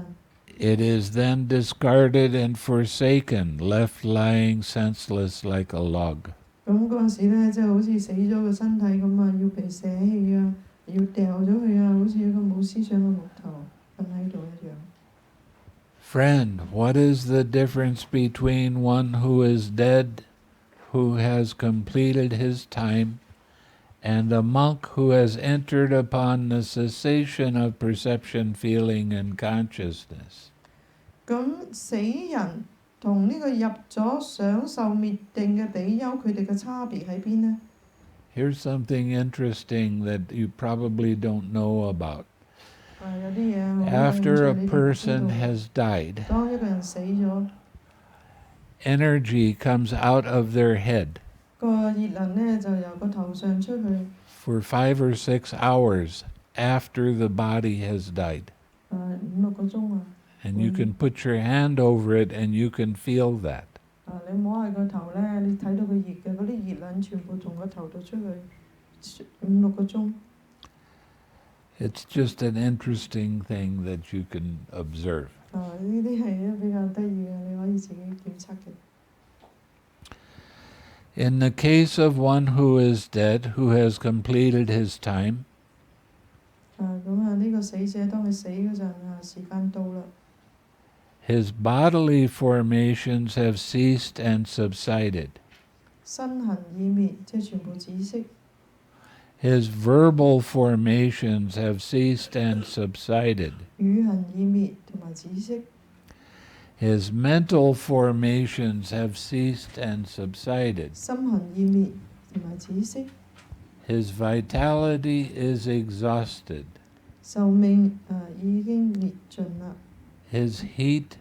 It is then discarded and forsaken, left lying senseless like a log. 咁嗰陣時咧，即係好似死咗個身體咁啊，要被捨棄啊，要掉咗佢啊，好似一個冇思想嘅木頭瞓喺度一樣。 Friend, what is the difference between one who is dead, who has completed his time, and a monk who has entered upon the cessation of perception, feeling, and consciousness? 咁死人同呢個入咗想受滅定嘅比丘，佢哋嘅差別喺邊呢？ Here's something interesting that you probably don't know about. 有啲嘢好 After a 你哋唔知 person 道 has died, 當一個人死咗， energy comes out of their head 個熱能咧就由個頭上出去。 for 5 or 6 hours after the body has died. 5、6個鐘啊！ And you can put your hand over it and you can feel that. 你摸下個頭咧，你睇到佢熱嘅，嗰啲熱能全部從個頭度出去5、6個鐘。 It's just an interesting thing that you can observe. 呢啲係比較得意嘅，你可以自己檢測嘅。In the case of one who is dead, who has completed his time, 呢個死者當佢死嗰陣時間到啦。his bodily formations have ceased and subsided. 身痕已滅，即係全部止息。His verbal formations have ceased and subsided. 語行已滅同埋止息。His mental formations have ceased and subsided. 心行已滅同埋止息。His vitality is exhausted. 壽命已經滅盡啦。His heat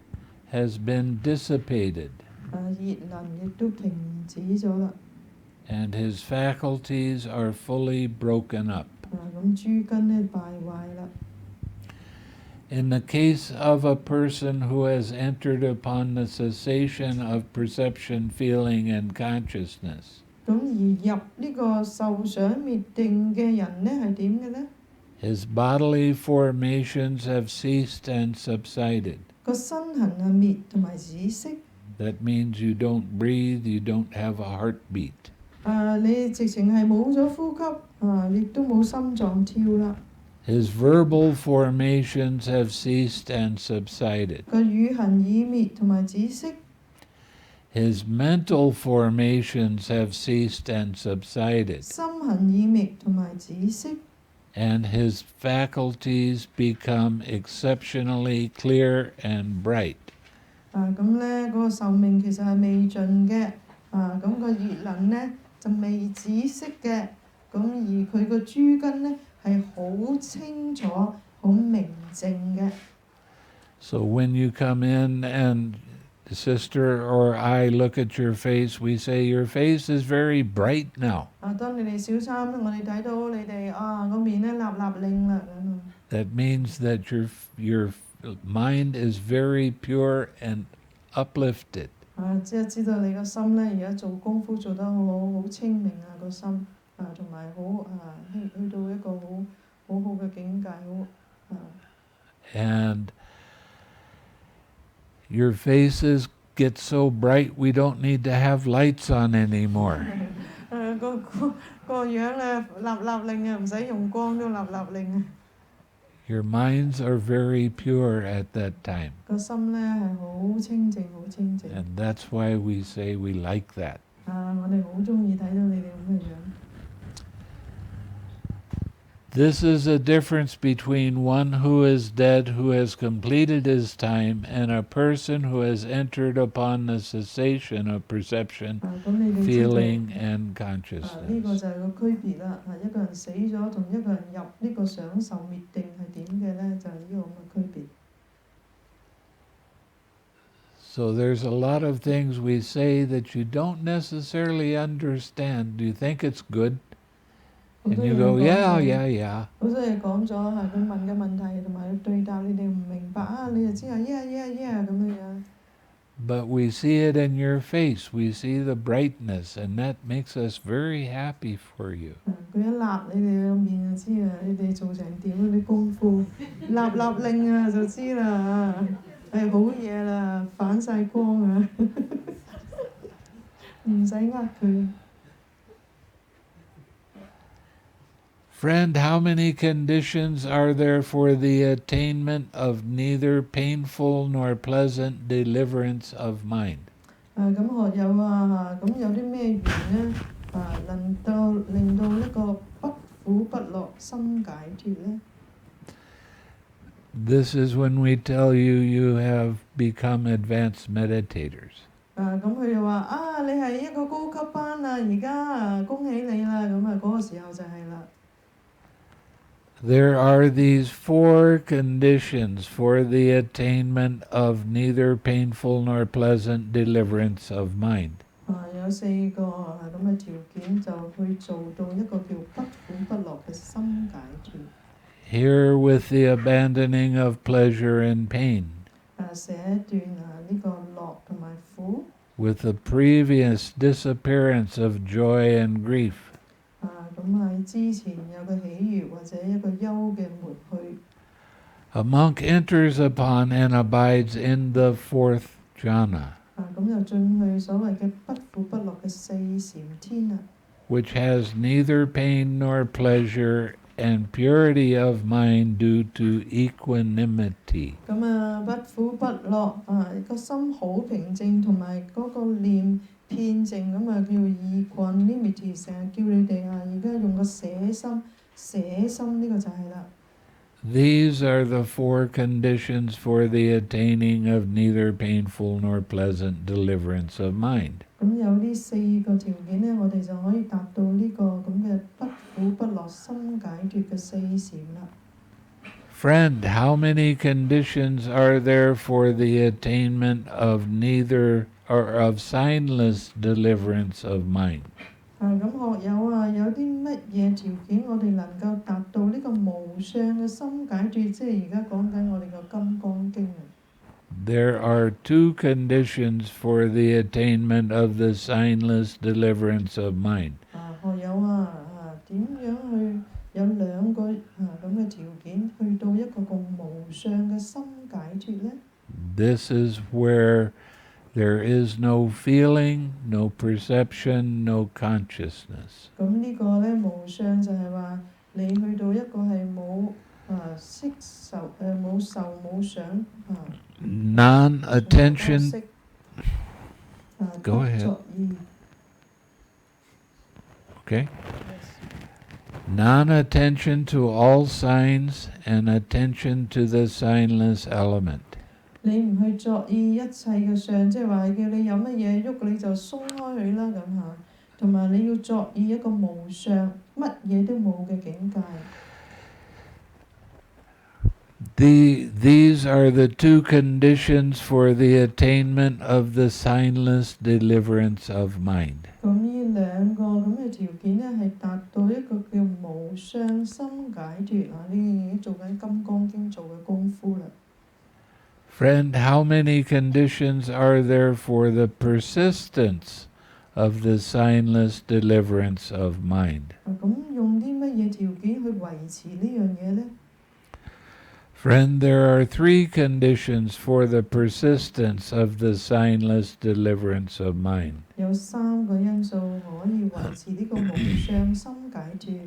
has been dissipated. 熱能亦都停止咗啦。And his faculties are fully broken up. 咁諸根呢敗壞啦。In the case of a person who has entered upon the cessation of perception, feeling, and consciousness, 咁而入呢個受想滅定嘅人呢係點嘅呢？ his bodily formations have ceased and subsided. 個身痕滅同埋止息。That means you don't breathe, you don't have a heartbeat. 你直情係冇咗呼吸，亦都冇心臟跳啦。His verbal formations have ceased and subsided. 個語行已滅同埋止息。His mental formations have ceased and subsided. 心行已滅同埋止息。And his faculties become exceptionally clear and bright. 咁呢嗰個壽命其實係未盡嘅，咁個熱能呢就未止息嘅，咁而佢個諸根呢係好清楚、好明淨嘅。So when you come in and the sister or I look at your face, we say your face is very bright now. 當你哋小三，我哋睇到你哋個面呢立立令啦。That means that your mind is very pure and uplifted. 即係知道你個心呢而家做功夫做得好好，好清明個心，同埋好去到一個好好嘅境界，好。And your faces get so bright we don't need to have lights on anymore. 個樣呢立令唔使用光都立令。Your minds are very pure at that time. 個心呢係好清淨，好清淨。And that's why we say we like that. 我哋好中意睇到你哋咁嘅樣。This is a difference between one who is dead, who has completed his time, and a person who has entered upon the cessation of perception, feeling, and 呢個 consciousness. 就係個區別啦。一個人死咗同一個人入呢個想受滅定係點嘅呢？就係呢個咁嘅區別。So there's a lot of things we say that you don't necessarily understand. Do you think it's good? And you go, yeah, yeah, yeah. 好多嘢講咗佢問嘅問題同埋對答你哋唔明白你就知係 yeah yeah yeah 咁樣。But we see it in your face. We see the brightness, and that makes us very happy for you. 佢一立你哋個面就知你哋做成點啲功夫，立令就知啦，係好嘢啦，反晒光唔使佢。Friend, how many conditions are there for the attainment of neither painful nor pleasant deliverance of mind? 咁學友咁有啲咩緣呢？能夠令到一個不苦不樂心解脫呢？ This is when we tell you you have become advanced meditators. 咁佢就話你係一個高級班而家恭喜你啦，咁嗰個時候就係啦。There are these 4 conditions for the attainment of neither painful nor pleasant deliverance of mind. 有4個咁嘅條件就去做到一個叫不苦不樂嘅心解脫。Here with the abandoning of pleasure and pain. 寫斷呢個樂同埋苦。With the previous disappearance of joy and grief. 咁喺之前有個喜悅或者一個憂嘅抹去。A monk enters upon and abides in the fourth jhana, 咁就進去所謂嘅不苦不樂嘅四禪天啦。which has neither pain nor pleasure and purity of mind due to equanimity. 咁不苦不樂個心好平靜，同埋嗰個念偏靜，咁叫 equanimity。成日叫你哋而家用個捨心呢個就係啦。These are the four conditions for the attaining of neither painful nor pleasant deliverance of mind. 咁有呢四個條件呢，我哋就可以達到呢個咁嘅不苦不樂心解脫嘅四禪啦。Friend, how many conditions are there for the attainment of neither or of signless deliverance of mind? 咁學友有啲乜嘢條件我哋能夠達到呢個無相嘅心解脫？即係而家講緊我哋個金剛經啊。There are two conditions for the attainment of the signless deliverance of mind. 學友點樣去有兩個咁嘅條件去到一個無相嘅心解脫呢？ This is where there is no feeling, no perception, no consciousness. 咁呢個呢無相就係話你去到一個係冇識受冇受冇想Non-attention. Go ahead. Okay. Non-attention to all signs and attention to the signless element. 你唔去作意一切嘅相，即係話叫你有乜嘢喐你就鬆開佢啦咁同埋你要作意一個無相，乜嘢都冇嘅境界。These are the two conditions for the attainment of the signless deliverance of mind. 咁呢兩個咁嘅條件呢，係達到一個叫無相心解脫你已經做緊《金剛經》做嘅功夫啦。Friend, how many conditions are there for the persistence of the signless deliverance of mind? 咁用啲乜嘢條件去維持呢樣嘢呢？ Friend, there are three conditions for the persistence of the signless deliverance of mind. 有三個因素可以維持呢個無相心解脫。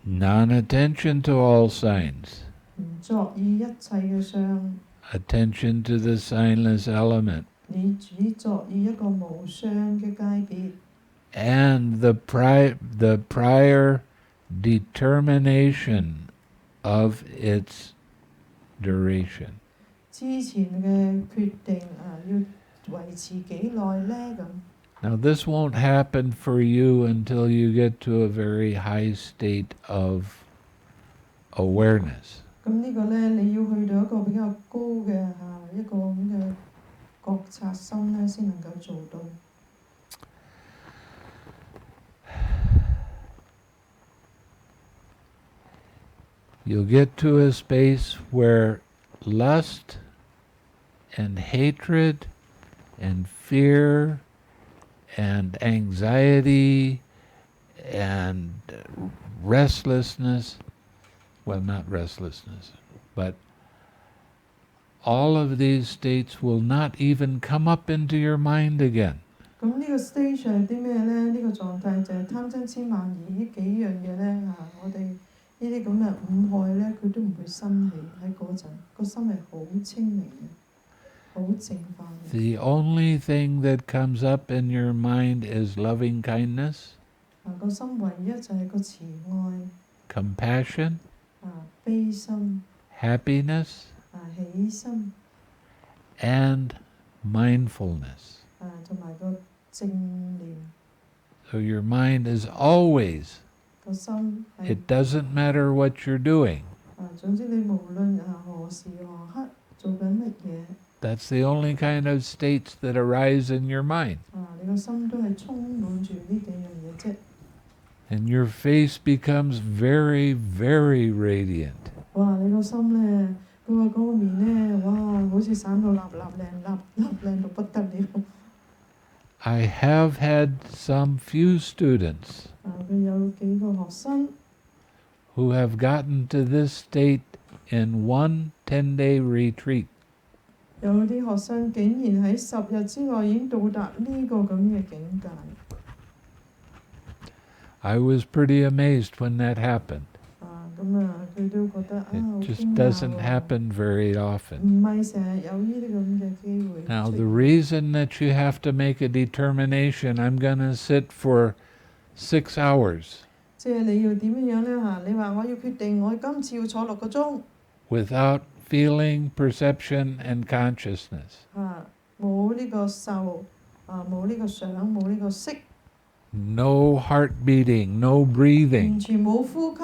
Non-attention to all signs. 唔作意一切嘅相。 Attention to the signless element. 你只作意一個無相嘅界別。 And the prior determination of its duration. 之前嘅決定要維持幾耐呢？咁。 Now this won't happen for you until you get to a very high state of awareness. 咁呢個呢，你要去到一個比較高嘅一個咁嘅覺察心呢，先能夠做到。You'll get to a space where lust and hatred and fear and anxiety and restlessness, well, not restlessness, but all of these states will not even come up into your mind again. 咁呢個 stage 係啲咩呢？呢個狀態就係貪嗔痴慢疑呢幾樣嘢呢。我哋呢啲咁嘅五害呢，佢都唔會生起喺嗰陣，個心係好清明嘅，好淨化嘅。 The only thing that comes up in your mind is loving kindness, 個心唯一就係個慈愛、 compassion, 悲心、 happiness, 喜心， and mindfulness. 同埋個正念。 So your mind is always, 個心係 it doesn't matter what you're doing. 總之你無論何時何刻做緊乜嘢， That's the only kind of states that arise in your mind. 你個心都係充滿住呢幾樣嘢啫。 And your face becomes very, very radiant. 哇！你個心呢，嗰個面呢，哇！好似散到立靚到不得了。 I have had some few students 佢有幾個學生 who have gotten to this state in one 10-day retreat. 有啲學生竟然喺10日之內已經到達呢個咁嘅境界。I was pretty amazed when that happened. 佢都覺得好 It 驚 just 訝 doesn't 喎， happen very often. 唔係成日有呢啲咁嘅機會 Now, 出 the 現。 reason that you have to make a determination, I'm going to sit for 6 hours 即係你要點樣呢？嚇？你話我要決定，我今次要坐6個鐘 without feeling, perception, and consciousness. 嚇，冇呢個受冇呢個想，冇呢個識， No heart beating, no 完 breathing. 全冇呼吸，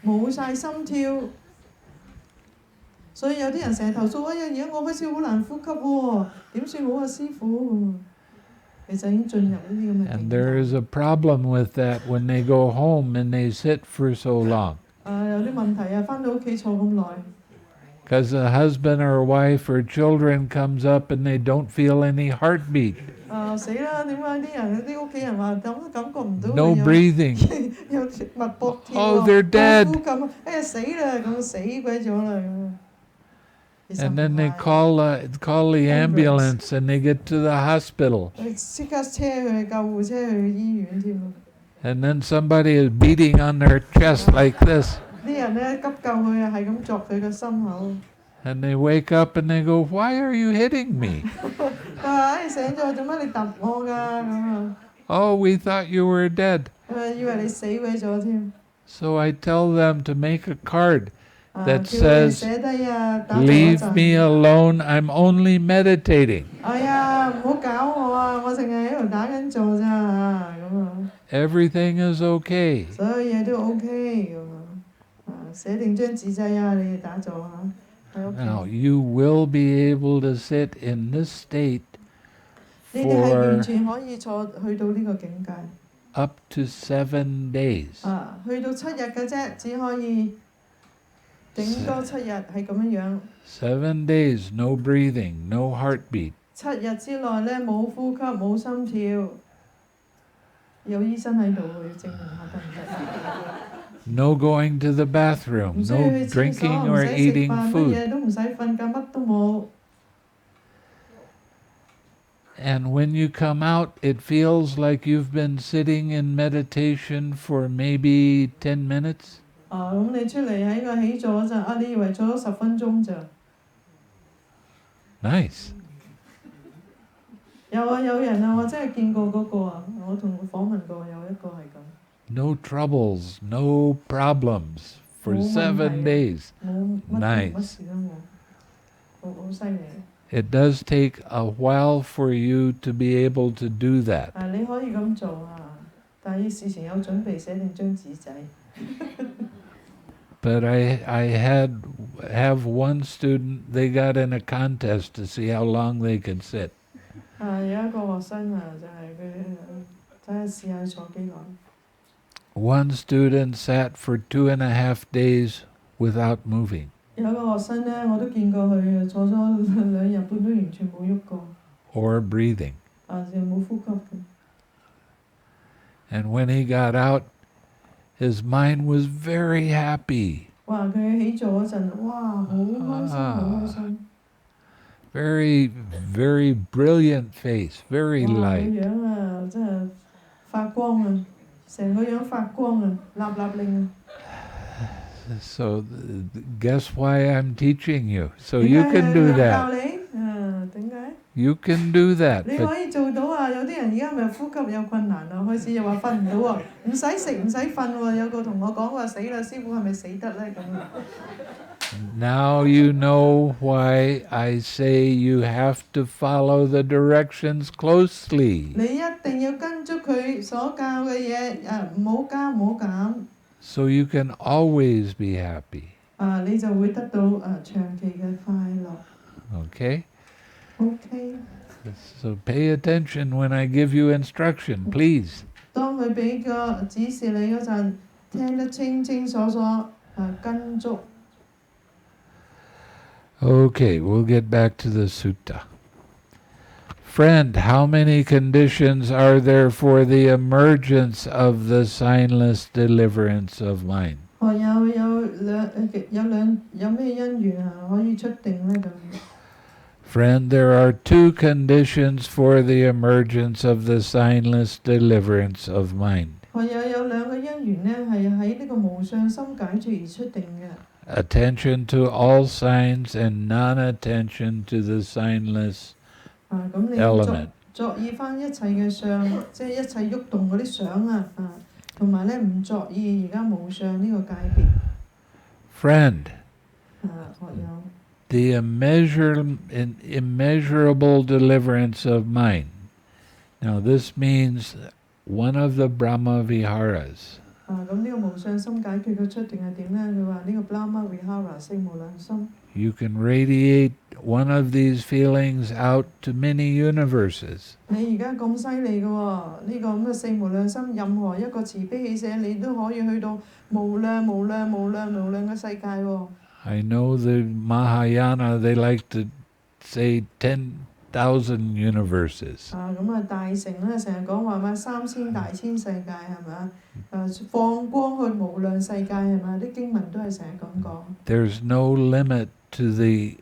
冇晒心跳。所以有啲人成日投訴：哎呀，而家我開始好難呼吸喎，點算好啊，師傅？其實已經進入呢啲咁嘅境 And there 界。 is a problem with that when they go home and they sit for so long. 有啲問題啊，翻到屋企坐咁耐。 Because a husband or wife or children comes up and they don't feel any heartbeat, 死啦！點解啲屋企人話感覺唔到 no 有 breathing. 有脈搏跳 Oh, 喎 they're 冇 dead. 呼吸啊！哎呀死啦！咁死鬼咗啦咁。其實 And 唔 then they 係， call the ambulance and they get to the hospital. 佢即刻車佢救護車去醫院添啊！ And then somebody is beating on their chest like this. 啲人咧急救佢啊，係咁鑿佢個心口。 And they wake up and they go, "Why are you hitting me?" 佢話：哎醒咗，做乜你揼我㗎？咁啊！ "Oh, we thought you were dead." 以為你死鬼咗添。 So I tell them to make a card that 叫佢哋 says, 寫低啊，打咗一 "Leave 陣。 me alone, I'm only meditating." 哎呀，唔好搞我啊！我淨係喺度打緊坐咋咁啊！ Everything is okay. 所有嘢都 OK 咁啊！寫定張紙仔啊，你哋打坐嚇喺屋企。 Now, you will be able to sit in this state 你哋係完 for 全可以去到呢個境界。 up to 7 days. 去到7日嘅啫，只可以頂多7日係咁樣樣。 7 days, no breathing, no heartbeat. 7日之內咧冇呼吸冇心跳，有醫生喺度要證明下得唔得？ No going to the bathroom, 唔需要 no 去廁 drinking 所，唔 or 使食 eating 飯，乜 food. 嘢都唔使瞓覺，乜都冇。 And when you come out, it feels like you've been sitting in meditation for maybe 10 minutes. 咁你出嚟喺個起坐嗰陣，你以為坐咗10分鐘咋？ Nice. 有人啊，我真係見過嗰個啊，我同佢訪問過，有一個係咁。 No troubles, no problems for 冇問 7有咩因緣啊可以出定呢？咁 Friend, there are two conditions for the emergence of the signless deliverance of mind. 有兩個因緣呢，係喺呢個無相心解脫而出定嘅。Attention to all signs and non-attention to the signless 咁你 element. 作意翻一切嘅相，即係一切喐動嗰啲相啊，同埋咧唔作意而家無相呢個界別。Friend, 學友。the immeasurable deliverance of mind. Now this means one of the Brahma Viharas. 咁呢個無相心解決嘅出定係點咧？佢話呢個 Brahma Vihara 四無量心。You can radiate one of these feelings out to many universes. 你而家咁犀利嘅喎，呢個咁嘅四無量心，任何一個慈悲喜捨，你都可以去到無量嘅世界喎。I know the Mahayana, they like to say 10,000 universes. 咁大乘咧成日講話咩3000大千世界係咪？放光去無量世界係咪？啲經文都係成日咁講。There's no limit to the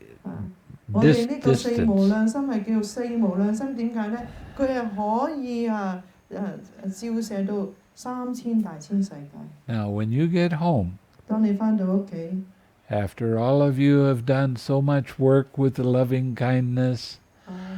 我哋呢個四無量心係叫四無量心，點解咧？佢係可以照射到3000大千世界。Now, when you get home, 當你返到屋企。After all of you have done so much work with the loving kindness,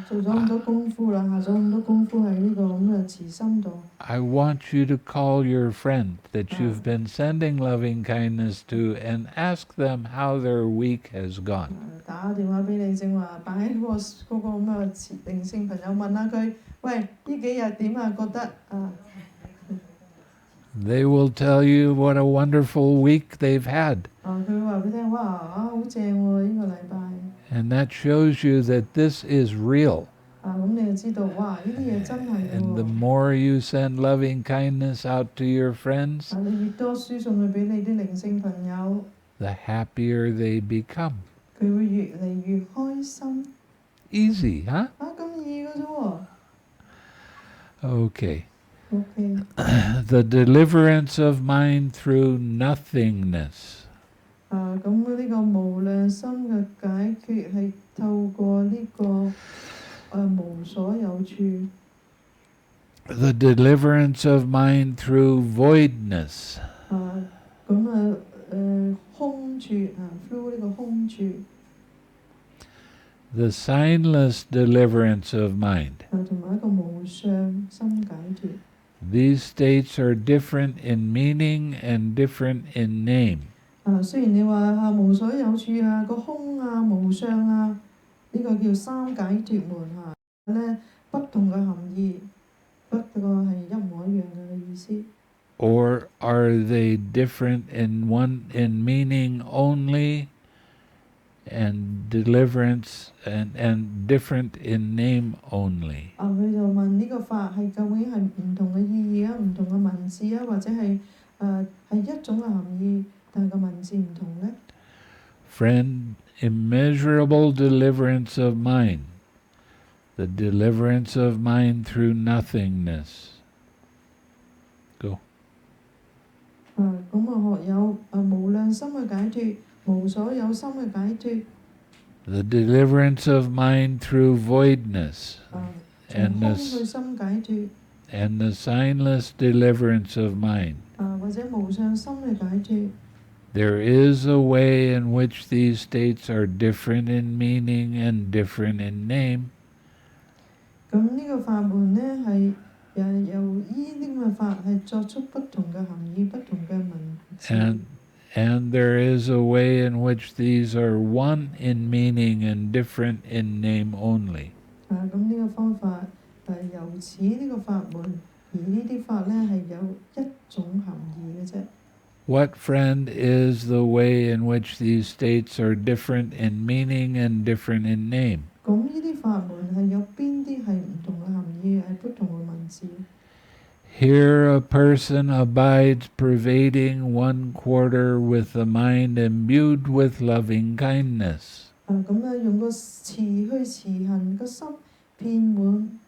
做咗咁多功夫啦，下咗咁多功夫喺呢個咁嘅慈心度。I want you to call your friend that you've been sending loving kindness to and ask them how their week has gone. 打電話俾你正話，擺喺嗰個咁嘅靈性朋友問下佢，喂，呢幾日點啊？覺得They will tell you what a wonderful week they've had. 佢話俾你聽，哇，好正喎！呢個禮拜。And that shows you that this is real. 咁你就知道，哇！呢啲嘢真係嘅喎。And the more you send loving kindness out to your friends, 你越多輸送去俾你啲靈性朋友， the happier they become. 佢會越嚟越開心。Easy, huh? 咁易嘅啫喎。Okay. Okay. The deliverance of mind through nothingness. 咁呢個無量心嘅解決係透過呢個無所有處。The deliverance of mind through voidness. 空處through 呢個空處。The signless deliverance of mind. 同埋一個無相心解脫。These states are different in meaning and different in name. 雖然你話無所有處個空無相呢個叫三解脫門咧不同嘅含義，不過係一模一樣嘅意思。Or are they different in meaning only, and deliverance and different in name only? 佢就問呢個法係究竟係唔同嘅意義唔同嘅文字或者係一種嘅含義，但係個文字唔同咧。Friend, immeasurable deliverance of mind, the deliverance of mind through nothingness. Go. 學有無量心嘅解脫，無所有心嘅解脫。The deliverance of mind through voidness, and the signless deliverance of mind. 或者無上心嘅解脫。There is a way in which these states are different in meaning and different in name. 咁呢個法門咧係由依啲咁嘅法係作出不同嘅含義、不同嘅文字。And there is a way in which these are one in meaning and different in name only. 咁呢個方法由此呢個法門，而呢啲法咧係有一種含義嘅啫。What, friend, is the way in which these states are different in meaning and different in name? 咁呢啲法門係有邊啲係唔同嘅含義，係不同嘅文字。Here a person abides pervading one quarter with the mind imbued with loving kindness. 咁用個慈去慈行個心遍滿。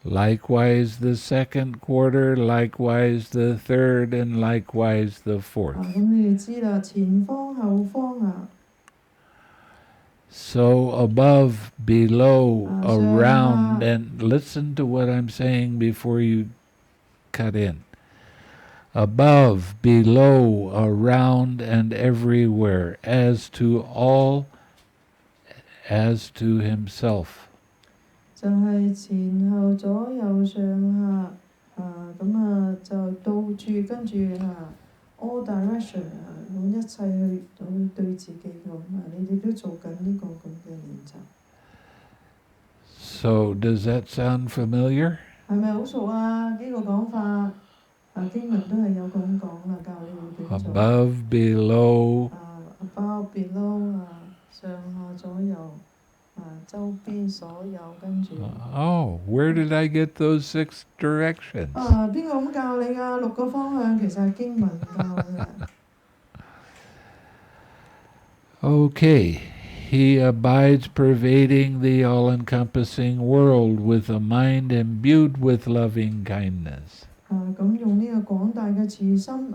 likewise the second quarter, likewise the third, and likewise the fourth. 咁你哋知啦，前方後方啊。 So above, below, around, 上下 and listen to what I'm saying before you cut in. Above, below, around, and everywhere, as to all, as to himself. 就係前後左右上下咁就到處跟住all direction 用一切去對自己咁你哋都做緊呢個咁嘅練習。 So does that sound familiar? 係咪好熟啊？呢個講法經文都係有咁講啦，教你會點做。 Above, below, above below 上下左右周邊所有跟住。 oh, where did I get those 6 directions? 邊個咁教你㗎？6個方向其實係經文教嘅。 Okay, he abides pervading the all-encompassing world with a mind imbued with loving kindness. 咁用呢個廣大嘅慈心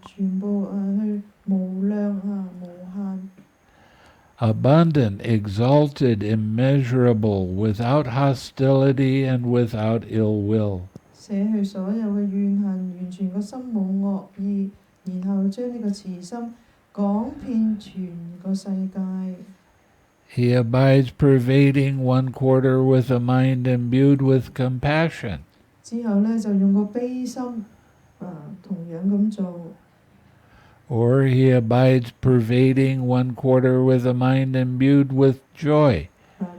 全部去無量無限。 Abundant, exalted, immeasurable, without hostility and without ill will. 捨去所有嘅怨恨，完全個心冇惡意，然後將呢個慈心廣遍全個世界。 He abides pervading one quarter with a mind imbued with compassion. 之後呢，就用個悲心同樣咁做。 Or he abides pervading one quarter with a mind imbued with joy.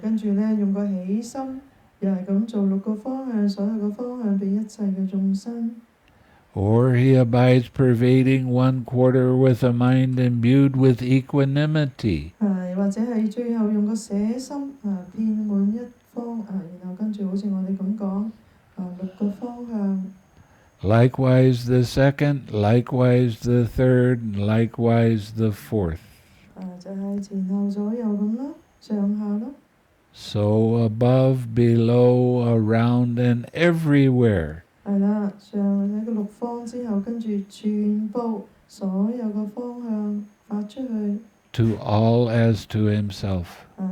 跟住呢，用個喜心，又係咁做6個方向，所有嘅方向俾一切嘅眾生。 Or he abides pervading one quarter with a mind imbued with equanimity. 或者係最後用個捨心遍滿一方然後跟住好似我哋咁講6個方向。 Likewise the second, likewise the third, likewise the fourth. 就係前後左右咁咯，上下咯。 So above, below, around, and everywhere. 係啦，上喺個6方之後，跟住全部所有嘅方向發出去。 To all as to himself.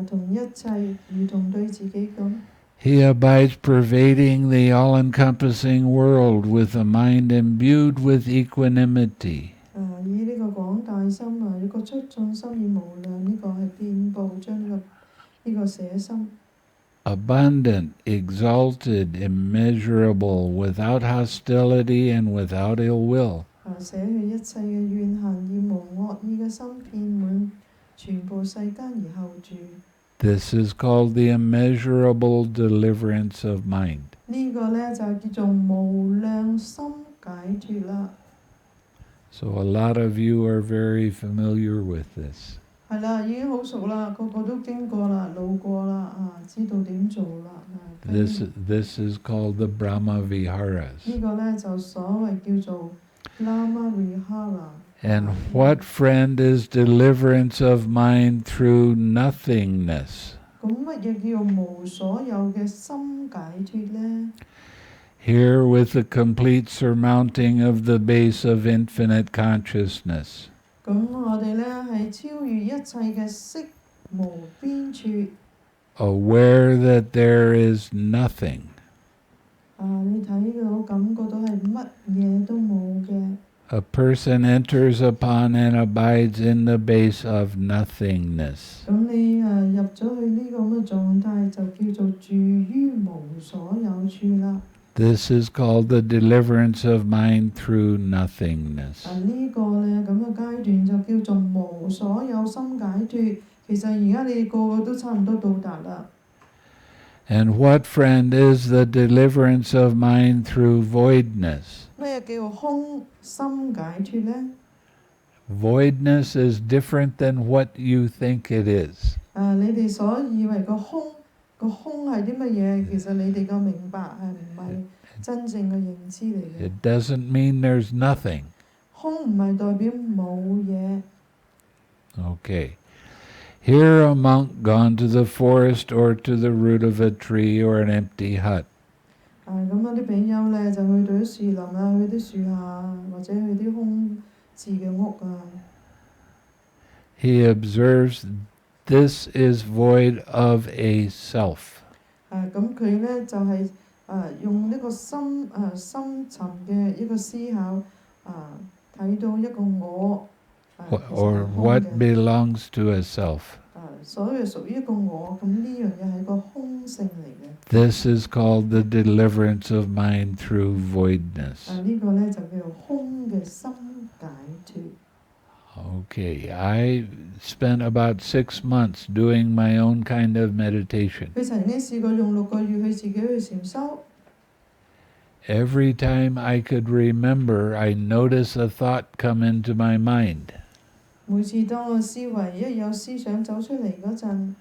同一切如同對自己咁。 He abides pervading the all-encompassing world with a mind imbued with equanimity. 以呢個廣大心一個出眾心意無量，呢個係遍佈將呢個捨心。 Abundant, exalted, immeasurable, without hostility and without ill will. 捨去一切嘅怨恨，以無惡意嘅心遍滿全部世間而後住。 This is called the immeasurable deliverance of mind. 呢個呢，就叫做無量心解脫啦。 So a lot of you are very familiar with this. 係啦，已經好熟啦，個個都經過啦，路過啦，知道點做啦。This is called the Brahma Viharas. 呢個呢，就所謂叫做 Lama Vihara。 And what friend is deliverance of mind through nothingness? 咁乜嘢叫無所有嘅心解脫呢？ Here with the complete surmounting of the base of infinite consciousness. 咁我哋呢，係超越一切嘅色無邊處。 Aware that there is nothing. 你睇到感覺到係乜嘢都冇嘅。 A person enters upon and abides in the base of nothingness. 咁你入咗去呢個咁嘅狀態，就叫做住於無所有處啦。 This is called the deliverance of mind through nothingness. 呢個呢咁嘅階段就叫做無所有心解脫。其實而家你哋個個都差唔多到達啦。 And what, friend, is the deliverance of mind through voidness? 咩叫空心解脫呢？ Voidness is different than what you think it is. 你哋所以為個空係啲乜嘢？其實你哋個明白係唔係真正嘅認知嚟嘅。 It doesn't mean there's nothing. 空唔係代表冇嘢。 Okay. Here a monk gone to the forest or to the root of a tree or an empty hut. 咁啲比丘呢，就去到啲樹林啊，去啲樹下，或者去啲空置嘅屋啊。He observes this is void of a self. 咁佢呢，就係用呢個深沉嘅一個思考睇到一個我or what belongs to a self. 所有屬於一個我，咁呢樣嘢係個空性嚟嘅。This is called the deliverance of mind through voidness. 呢個呢，就叫做空嘅心解脫。Okay, I spent about 6 months doing my own kind of meditation. 佢曾經試過用6個月去自己去禪修。Every time I could remember, I notice a thought come into my mind. 每次當我思維一有思想走出嚟嗰陣，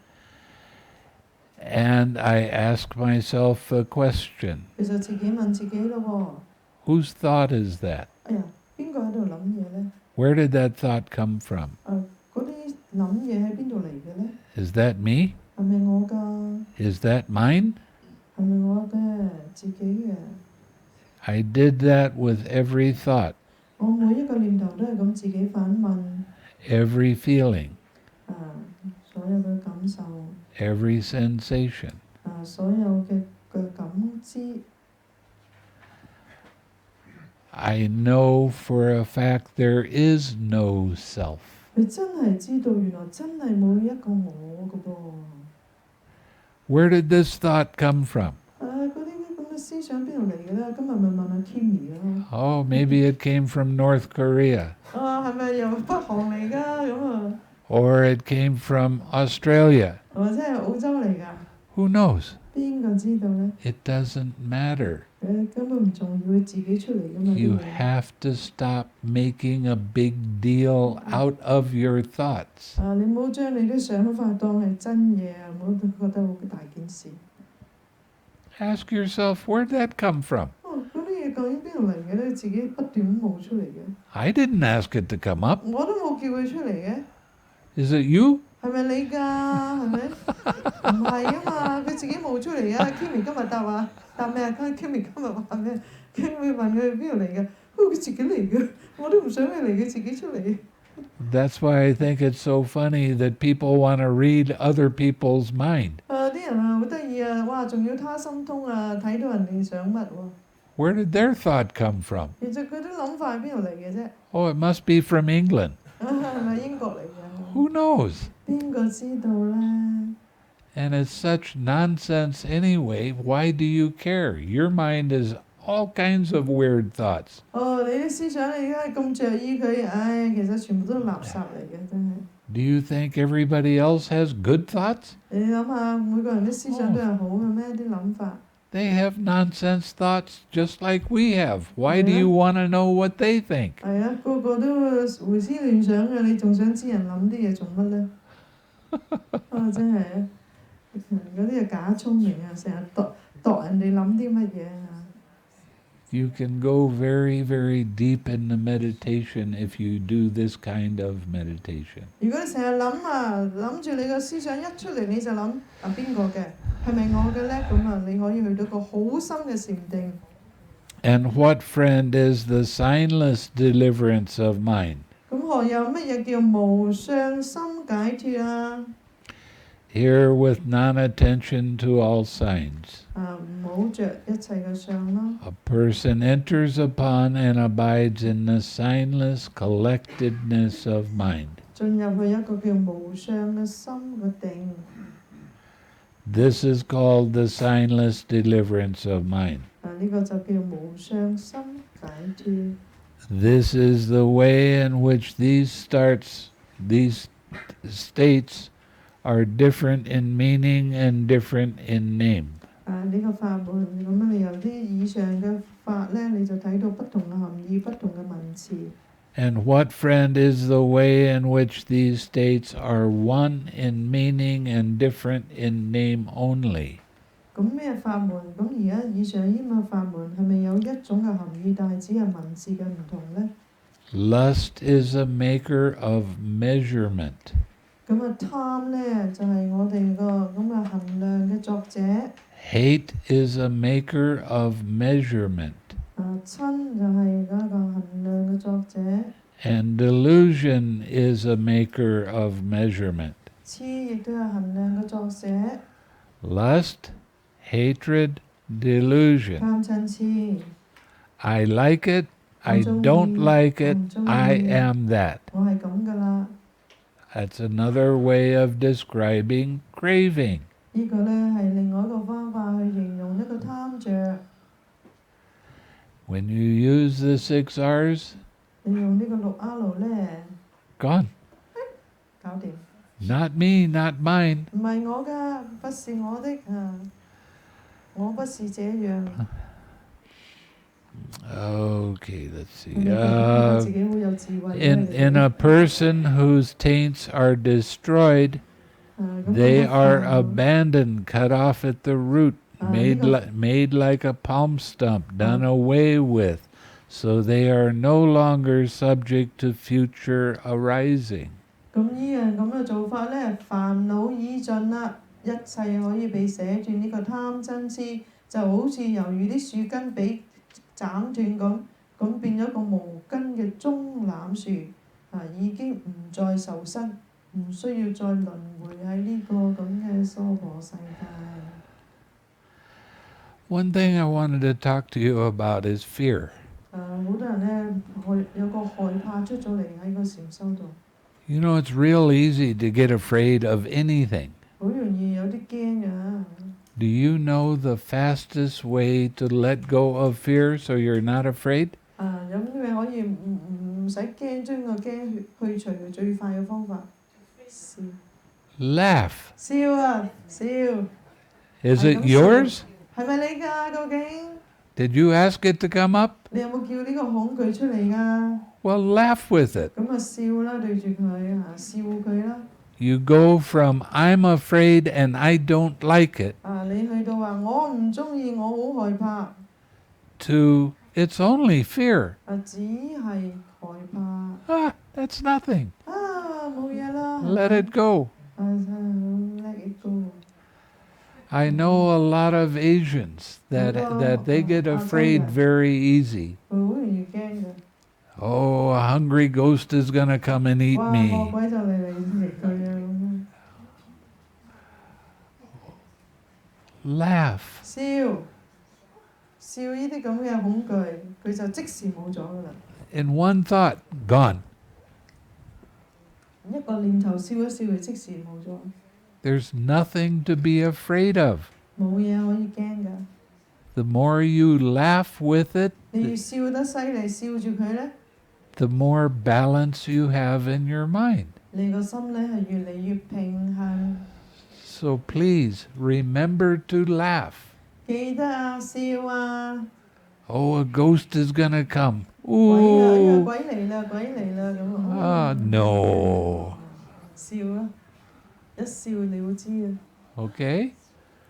And I ask myself a question. 其實自己問自己咯喎。Whose thought is that? 哎呀，邊個喺度諗嘢呢？ Where did that thought come from? 嗰啲諗嘢喺邊度嚟嘅呢？ Is that me? 係咪我㗎？ Is that mine? 係咪我嘅？自己嘅？ I did that with every thought, 我每一個念頭都係咁自己反問。 every feeling, 所有嘅感受。 every sensation. 所有嘅感知。 I know for a fact there is no self. 佢真係知道原來真係冇一個我㗎噃。 Where did this thought come from? 嗰啲咁嘅思想邊度嚟嘅咧？今日咪問下 Kimmy 咯。 Oh, maybe it came from North Korea. 係咪由北韓嚟㗎？咁啊。 Or it came from Australia. 或者係澳洲嚟㗎？ Who knows? 邊個知道呢？ It doesn't matter. 根本唔重要，佢自己出嚟㗎嘛。 You have to stop making a big deal out of your thoughts. 你唔好將你啲想法當係真嘢啊！唔好覺得好大件事。 Ask yourself, where'd that come from? 嗰啲嘢究竟邊度嚟嘅咧？自己不斷冒出嚟嘅。 I didn't ask it to come up. 我都冇叫佢出嚟嘅。 Is it you? 係咪你㗎？係咪？唔係啊嘛，佢自己冒出嚟啊 ！Kimmy 今日答咩啊 ？Kimmy 今日話咩 ？Kimmy 問佢邊度嚟嘅？佢自己嚟嘅，我都唔想佢嚟嘅，自己出嚟。 That's why I think it's so funny that people want to read other people's mind. 啲人好得意啊！哇，仲要他心通啊，睇到人哋想乜喎？ Where did their thought come from? 其實佢啲諗法係邊度嚟嘅啫？ Oh, it must be from England. 係咪英國嚟嘅？ Who knows? 邊個知道呢？ And it's such nonsense anyway. Why do you care? Your mind is all kinds of weird thoughts. 你啲思想你而家咁着意佢，其實全部都係垃圾嚟嘅，真係。 Do you think everybody else has good thoughts? 你諗下，每個人啲思想都係好嘅咩？啲諗法。 They have nonsense thoughts just like we have. Why do you want to know what they think? 係啊，個個都胡思亂想嘅，你仲想知人諗啲嘢做乜呢？真係啊！嗰啲係假聰明啊，成日度人哋諗啲乜嘢啊！ You can go very, very deep in the meditation if you do this kind of meditation. 如果你成日諗住你個思想一出嚟你就諗邊個嘅，係咪我嘅呢？咁你可以去到個好深嘅禪定。 And what, friend, is the signless deliverance of mind? 咁何有乜嘢叫無相心解脫啊？ Here with non-attention to all signs. 唔好着一切嘅相咯。 A person enters upon and abides in the signless collectedness of mind. 進入去一個叫無相嘅心嘅定。 This is called the signless deliverance of mind. 呢個就叫無相心解脫。 This is the way in which these states are different in meaning and different in name. 呢個法門咁你由啲以上嘅法呢，你就睇到不同嘅含義、不同嘅文字。 And what, friend, is the way in which these states are one in meaning and different in name only? 咁咩法門？咁而家以上呢個法門係咪有一種嘅含義，但係只係文字嘅唔同呢？ Lust is a maker of measurement. 咁貪呢，就係我哋個咁嘅衡量嘅作者。Hate is a maker of measurement. 親就係嗰個衡量嘅作者， And delusion is a maker of measurement. 痴亦都係衡量嘅作者， Lust, hatred, delusion. 貪嗔痴， I like it, I don't like it, I am that. 我係咁噶啦。 That's another way of describing craving. 呢個咧係另外一個方法去形容一個貪着。 When you use the 6 R's, 你用呢個6 R 咧， gone. 搞掂。 Not me, not mine. 唔係我噶，不是我的我不是這樣。 Okay, let's see. 你覺得自己好有智慧 In a person whose taints are destroyed, they are abandoned, cut off at the root, made like a palm stump, done away with, so they are no longer subject to future arising. 咁呢樣咁嘅做法咧，煩惱已盡啦，一切可以被寫斷。呢個貪嗔痴就好似猶如啲樹根俾斬斷咁，咁變咗個無根嘅棕欖樹，已經唔再受生，唔需要再輪迴喺呢個咁嘅娑婆世界。 One thing I wanted to talk to you about is fear. 好多人咧有個害怕出咗嚟喺個禪修度。 You know, it's real easy to get afraid of anything. 好容易有啲驚㗎。 Do you know the fastest way to let go of fear so you're not afraid? 咁你可以唔使驚，將個驚去除嘅最快嘅方法，笑。 Laugh. 笑啊，笑。 Is it yours? 係咪你㗎？究竟 Did you ask it to come up? 你有冇叫呢個恐懼出嚟㗎？ Well, laugh with it. 咁笑啦，對住佢笑佢啦。 You go from I'm afraid and I don't like it 你去到話我唔中意，我好害怕。 to it's only fear. 只係害怕。 Ah, that's nothing. 冇嘢啦。 Let it go. Let it go。 I know a lot of Asians that they get afraid very easy. 好容易驚㗎。 Oh, a hungry ghost is going to come and eat 哇！ me. 惡鬼就嚟食佢啊咁樣。 Laugh. 笑呢啲咁嘅恐懼，佢就即時冇咗㗎啦。 In one thought, gone. 一個念頭笑一笑，佢即時冇咗。 There's nothing to be afraid of. 冇嘢可以驚㗎。 The more you laugh with it, 你越笑得犀利，笑住佢咧， the more balance you have in your mind. 你個心咧係越嚟越平衡。 So please remember to laugh. 記得啊，笑啊。 Oh, a ghost is going to come. 鬼 Ooh. 嚟啦，鬼嚟啦咁。 No. 笑啦，一笑了之啊。 Okay?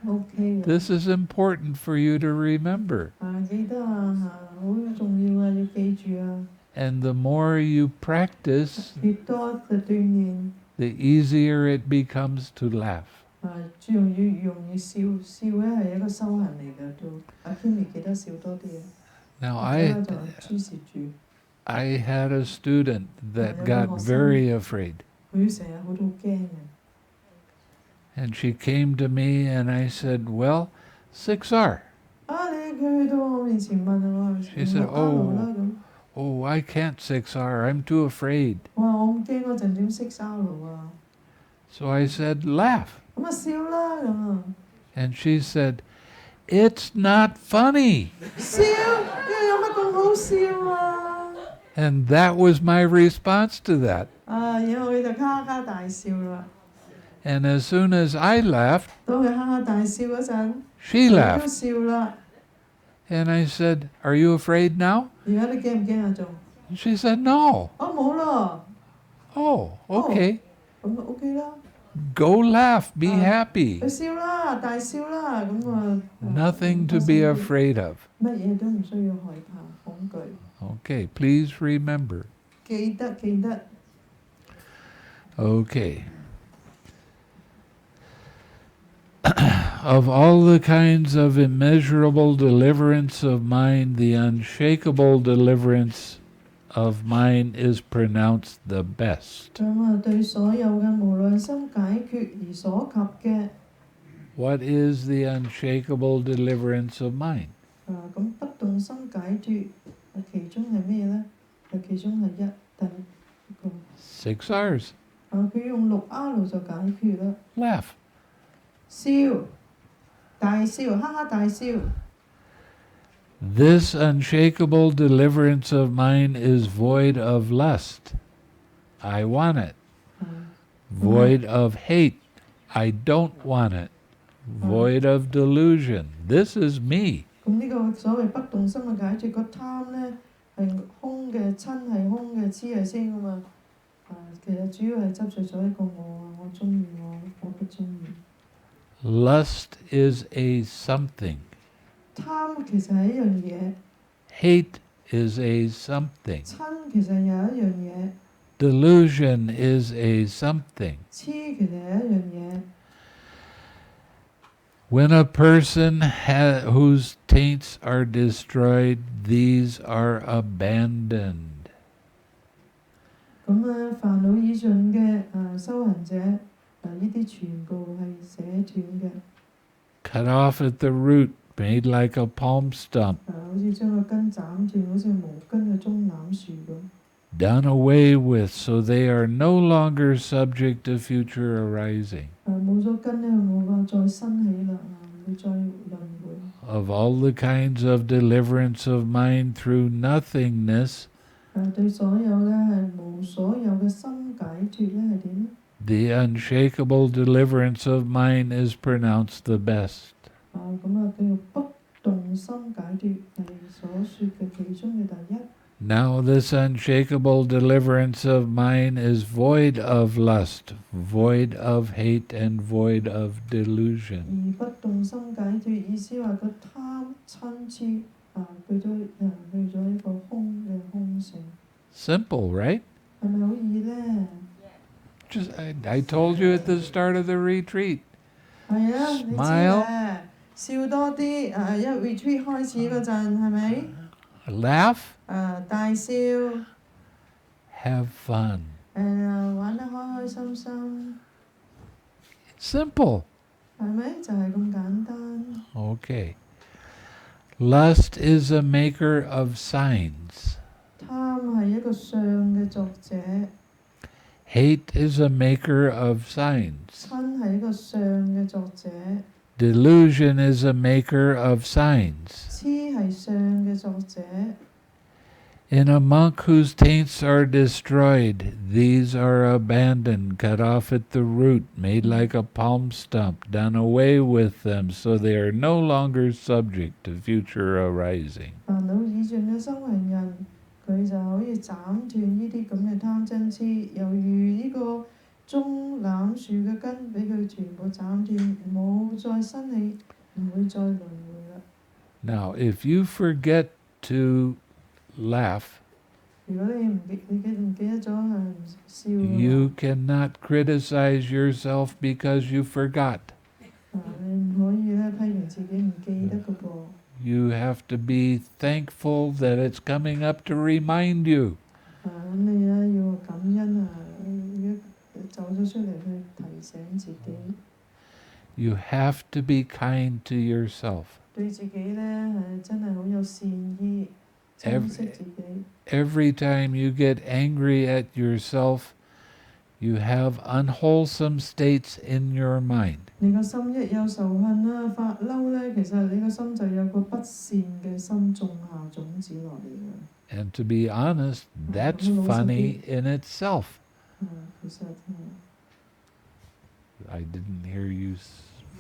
OK 嘅。 This is important for you to remember. 記得啊，好重要啊，要記住啊。 And the more you practice, 越多嘅鍛鍊， the easier it becomes to laugh. 越容易笑。笑咧係一個修行嚟㗎，都阿 Kimi 記得笑多啲啊。 Now, 就注視住。 I had a student that got very afraid. 佢成日好到驚嘅。 And she came to me and I said, well, 6R. 佢去到我面前問我， She said, oh, I can't 6R. I'm too afraid. 我話我咁驚嗰陣點識沙路啊？ So I said, laugh. 咁笑啦咁啊！ And she said, it's not funny. 笑，有乜咁好笑啊？ And that was my response to that. 然後佢就咔咔大笑啦。 And as soon as I laughed, 當佢哈哈大笑嗰陣， she 佢都 laughed. 笑啦。 And I said, are you afraid now? 而家你驚唔驚啊？仲？ And she said, no. 冇咯。 Oh, okay. 咁就 OK 啦。 Go laugh. Be happy. 佢笑啦，大笑啦，咁啊。Nothing to be afraid of. 乜嘢都唔需要害怕、恐懼。 Okay, please remember. 記得。 Okay. Of all the kinds of immeasurable deliverance of mind, the unshakable deliverance of mind is pronounced the best. 咁啊，對所有嘅無量心解決而所及嘅。What is the unshakable deliverance of mind? 咁不動心解脫，其中係咩呢？其中係第一個。6 R's. 佢用6 R 就解決啦。Laugh. 笑，大笑，哈哈大笑。This unshakable deliverance of mind is void of lust. I want it. Void of hate. I don't want it. Void of delusion. This is me. 咁呢個所謂不動心嘅解決，個貪呢係空嘅，親係空嘅，痴係先噶嘛。其實主要係執著咗一個我啊，我中意我不中意。Lust is a something. 貪其實係一樣嘢。Hate is a something. 親其實有一樣嘢。Delusion is a something. 痴其實係一樣嘢。When a person whose taints are destroyed, these are abandoned. 咁煩惱已盡嘅修行者，呢啲全部係捨斷嘅。Cut off at the root, made like a palm stump. 好似將個根斬斷，好似無根嘅棕欖樹咁。Done away with, so they are no longer subject to future arising. 冇咗根咧，冇法再生起啦，唔會再輪迴。Of all the kinds of deliverance of mind through nothingness, 對所有咧係無所有嘅心解脫咧係點？ the unshakable deliverance of mind is pronounced the best. 咁叫做不動心解脫係所說嘅其中嘅第一。Now this unshakable deliverance of mind is void of lust, void of hate, and void of delusion. 而不動心解脫意思話個貪親痴去咗一個空嘅空性。Simple, right? 係咪好易呢？ Just I told you at the start of the retreat. 係啊，你知咧，笑多啲一 retreat 開始嗰陣係咪？ Laugh. 大笑。Have fun. 玩得開開心心。Simple. 係咪？就係咁簡單。Okay. Lust is a maker of signs. 貪係一個相嘅作者。Hate is a maker of signs. 親係一個相嘅作者。Delusion is a maker of signs. 痴係相嘅作者。In a monk whose taints are destroyed, these are abandoned, cut off at the root, made like a palm stump, done away with them, so they are no longer subject to future arising. 煩惱已盡嘅修行人，佢就可以斬斷呢啲咁嘅貪嗔痴，猶如呢個棕欖樹嘅根，俾佢全部斬斷，冇再生起，唔會再輪迴啦。Now, if you forget to laugh, 如果你唔記得咗笑， you cannot criticize yourself because you forgot. 你唔可以批評自己唔記得㗎噃。You have to be thankful that it's coming up to remind you. 咁你要感恩走咗出嚟去提醒自己。You have to be kind to yourself. 對自己真係好有善意。Every time you get angry at yourself, you have unwholesome states in your mind. 你個心一有仇恨發嬲其實你個心就有個不善嘅心種下種子落嚟嘅。And to be honest, that's funny in itself. 其實I didn't hear you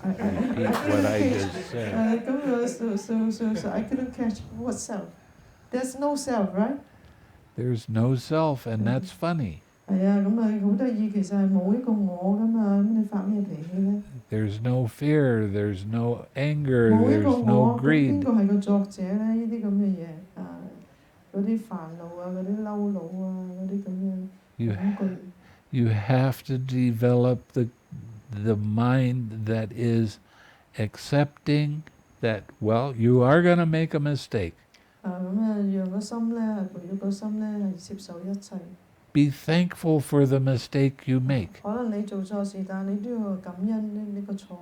repeat what I just said. So I couldn't catch what self. There's no self, right? There's no self, and that's funny. 係啊，咁好得意，其實係冇一個我㗎嘛，咁你發咩脾氣呢？ There's no fear, there's no anger, 冇一個 there's no 我，邊 greed. 個係個作者呢？呢啲咁嘅嘢嗰啲煩惱嗰啲嬲惱嗰啲咁嘅恐懼。You have to develop the mind that is accepting that, well, you are going to make a mistake. 咁讓個心咧係培育個心咧係接受一切。Be thankful for the mistake you make. 可能你做錯事，但係你都要感恩呢個錯。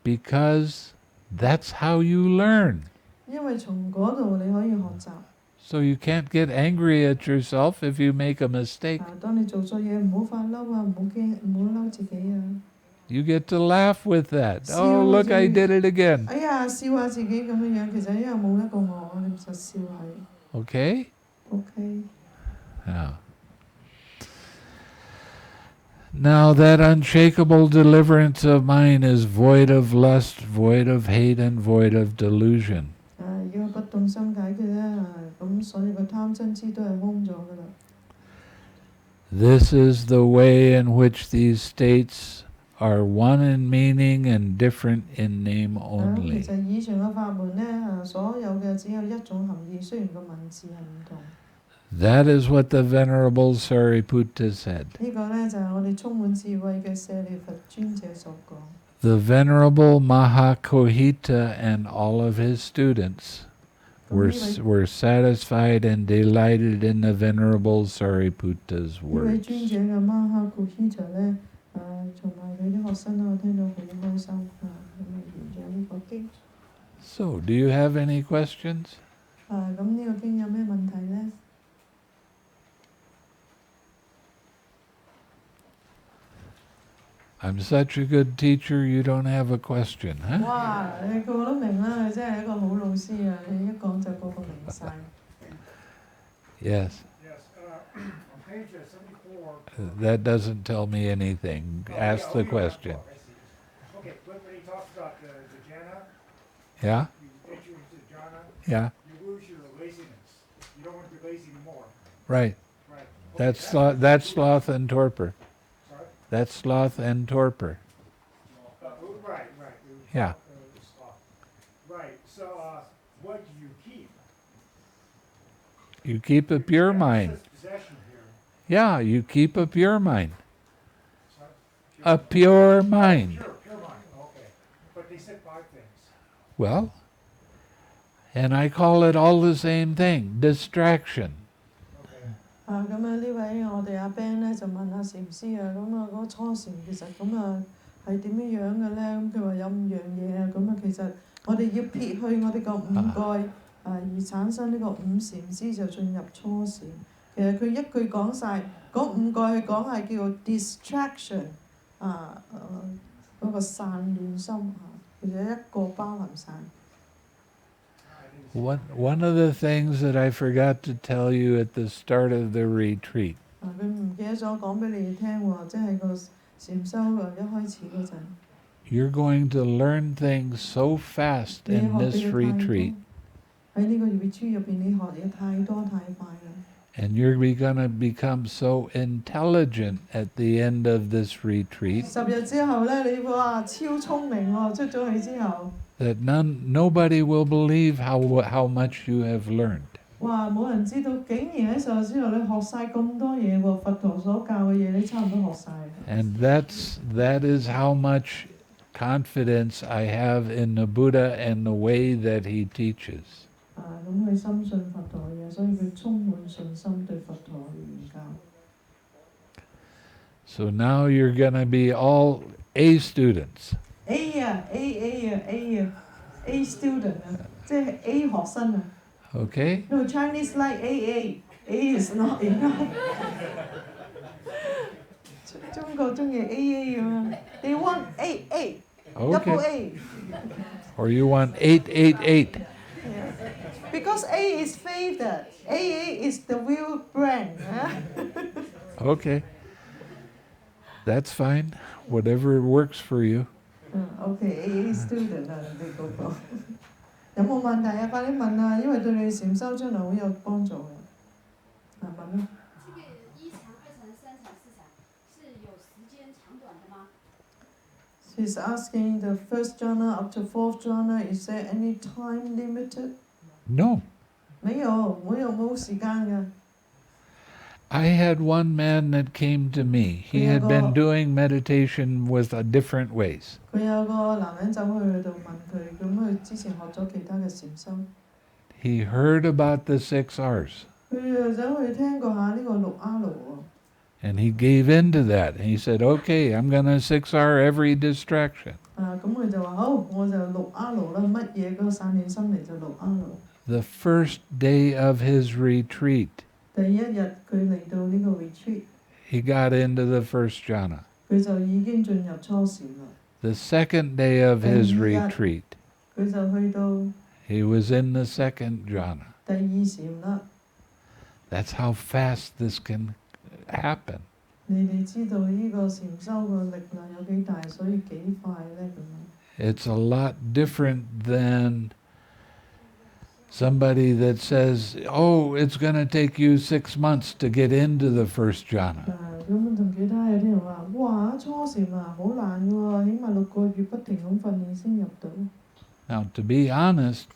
Because that's how you learn. 因為從嗰度你可以學習。So you can't get angry at yourself if you make a mistake. 當你做錯嘢，唔好發嬲啊，唔好驚，唔好嬲自己啊。You get to laugh with that. Oh, look, I did it again. 哎呀，笑下自己咁樣，其實因為冇一個我，你就笑下。Okay? Okay. Yeah. Now that unshakable deliverance of mind is void of lust, void of hate, and void of delusion. 如果不動心解決咧，咁所有嘅貪嗔痴都係空咗噶啦。This is the way in which these states are one in meaning and different in name only. 其實以上嘅法門咧，所有嘅只有一種含義，雖然個文字係唔同。That is what the Venerable Sariputta said. 呢個咧就係我哋充滿智慧嘅舍利弗尊者所講。The Venerable Mahakohita and all of his students were satisfied and delighted in the Venerable Sariputta's words. 呢位尊者嘅 Mahakohita 咧，同埋佢啲學生咧，我聽到佢好開心咁完咗呢個經。So, do you have any questions? 咁呢個經有咩問題咧？I'm such a good teacher, you don't have a question, huh? 哇！你個個都明啦，你真係一個好老師啊！你一講就個個明晒。Yes. Yes. On page 74. That doesn't tell me anything. Ask the question. Okay, when he talks about the jhana, Yeah? you enter into jhana, Yeah. you lose your laziness. You don't want to be lazy anymore. Right. Right. That's sloth and torpor. Sorry? That's sloth and torpor. Right. Yeah. Right. So, what do you keep? You keep a pure mind. It says possession here. Yeah, you keep a pure mind. Sorry? A pure mind. Pure mind. Okay. But they said 5 things. Well, and I call it all the same thing, distraction. Okay. 咁呢位我哋阿 Ben 咧就問下禪師啊，嗰個初禪其實係點樣嘅咧？咁佢話有5樣嘢啊，其實我哋要撇去我哋個5蓋而產生呢個5禪師就進入初禪。其實佢一句講晒，嗰5蓋佢講係叫做 distraction 嗰個散亂心其實一個包含晒。One of the things that I forgot to tell you at the start of the retreat. 佢唔記得咗講俾你哋聽喎，即係個禪修一開始嗰陣。You're going to learn things so fast in this retreat. 喺呢個 retreat 入邊，你學嘢太多太快啦。And you're going to become so intelligent at the end of this retreat. 10日之後咧，你哇超聰明喎！出咗去之後。That nobody will believe how much you have learned. 哇！冇人知道，竟然喺10日之後你學晒咁多嘢喎，佛陀所教嘅嘢你差唔多學晒。And that is how much confidence I have in the Buddha and the way that he teaches. 咁佢深信佛陀嘅嘢，所以佢充滿信心對佛陀嘅研究。So now you're going to be all A students. A student 即係 A 學生啊。Okay? No, Chinese like AA. A is not enough. 中國中意 AA 咁樣。They want A, double A. Or you want 888. Yeah. Because A is favored. AA is the real brand. Okay. That's fine. Whatever works for you. Okay, AA student 你嗰個有冇問題啊？快啲問啊，因為對你禪修將來好有幫助嘅。問啦。這個1禪、2禪、3禪、4禪是有時間長短的嗎？ She's asking the first jhana up to 4th jhana, is there any time limited? No. 冇時間㗎。I had one man that came to me. He had been doing meditation with different ways. 佢有個男人走去度問佢，咁佢之前學咗其他嘅禪修， He heard about the 6 R's 佢又走去聽過下呢個六阿羅喎。 and he gave in to that. And he said, okay, I'm going to 6 R every distraction. 咁佢就話好，我就六阿羅啦，乜嘢嗰個散亂心嚟就六阿羅。 The first day of his retreat, 第一日佢嚟到呢個 retreat， he got into the first jhana. 佢就已經進入初禪啦。 The second day of his retreat, 佢就去到 he was in the second jhana. 第二禪啦。 That's how fast this can happen. 你哋知道呢個禪修個力量有幾大，所以幾快咧咁樣。 It's a lot different than somebody that says, oh, it's going to take you 6 months to get into the first jhana. 咁同其他有啲人話：哇，初禪啊，好難喎，起碼6個月不停咁訓練先入到。 Now, to be honest,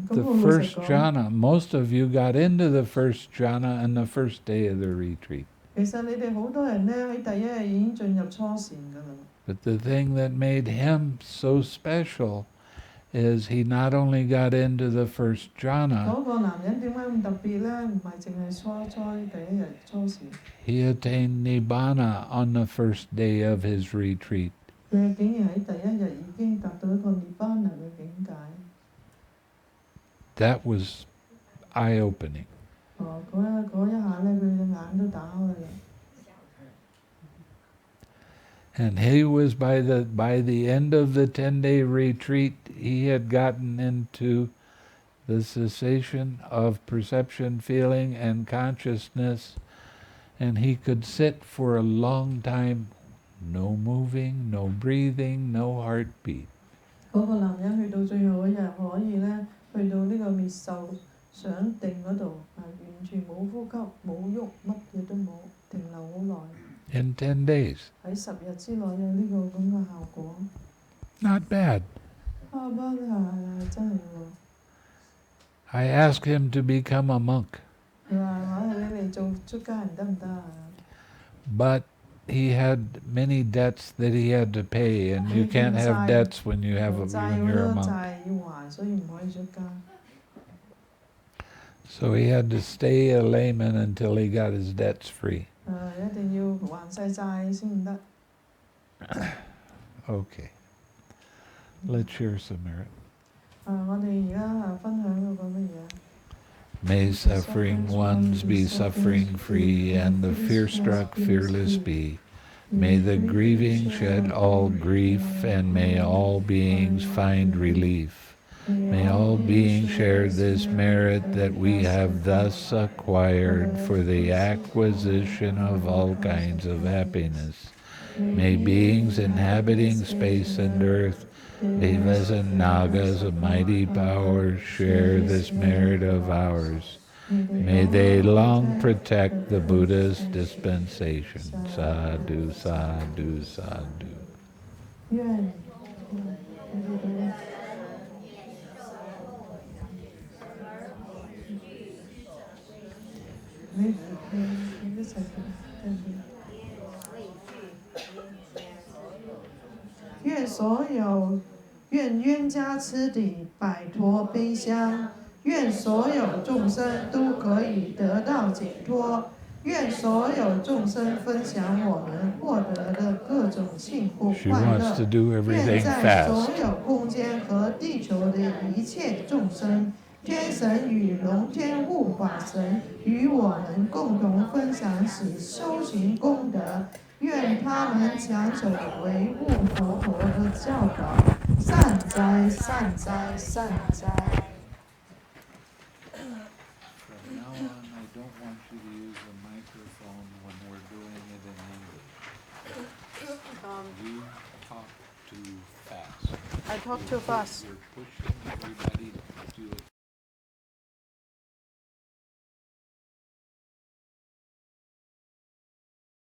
the first jhana, most of you got into the first jhana on the first day of the retreat. 其實你哋好多人咧喺第一日已經進入初禪㗎啦。 But the thing that made him so special is he not only got into the first jhana, 嗰個男人點解咁特別咧？唔係淨係第一日初禪， he attained nibbana on the first day of his retreat. 佢竟然喺第一日已經達到一個涅槃能嘅境界。 That was eye-opening. 嗰一下咧，佢隻眼都打開啦。 And he was by the end of the 10-day retreat, he had gotten into the cessation of perception, feeling, and consciousness, and he could sit for a long time, no moving, no breathing, no heartbeat. 嗰個男人去到最後嗰日，可以咧去到呢個滅受想定嗰度，完全冇呼吸、冇喐，乜嘢都冇，停留好耐。 In 10 days. 喺10日之內有呢個咁嘅效果。 Not bad. 不過真係喎。 I asked him to become a monk, 佢話你嚟做出家人得唔得啊？ but he had many debts that he had to pay, and you can't have debts when you're a 債好 monk. 多債要還，所以唔可以出家。 So he had to stay a layman until he got his debts free. 一定要還晒債先得。 Okay. Let's share some merit. 我哋而家分享嗰個乜嘢？ May suffering ones be suffering free, and the fear-struck fearless be. May the grieving shed all grief, and may all beings find relief. May all beings share this merit that we have thus acquired for the acquisition of all kinds of happiness. May beings inhabiting space and earth, devas and nagas of mighty power, share this merit of ours. May they long protect the Buddha's dispensation. Sadhu, sadhu, sadhu. 愿冤家痴底摆脱悲伤，愿所有众生都可以得到解脱，愿所有众生分享我们获得的各种幸福快乐。愿在所有空间和地球的一切众生，天神与龙天护法神与我们共同分享此修行功德。愿他们强守维护佛陀的教导，善哉善哉善哉。 From now on, I don't want you to use the microphone when we're doing it in English. You talk too fast. I talk too fast. You're pushing everybody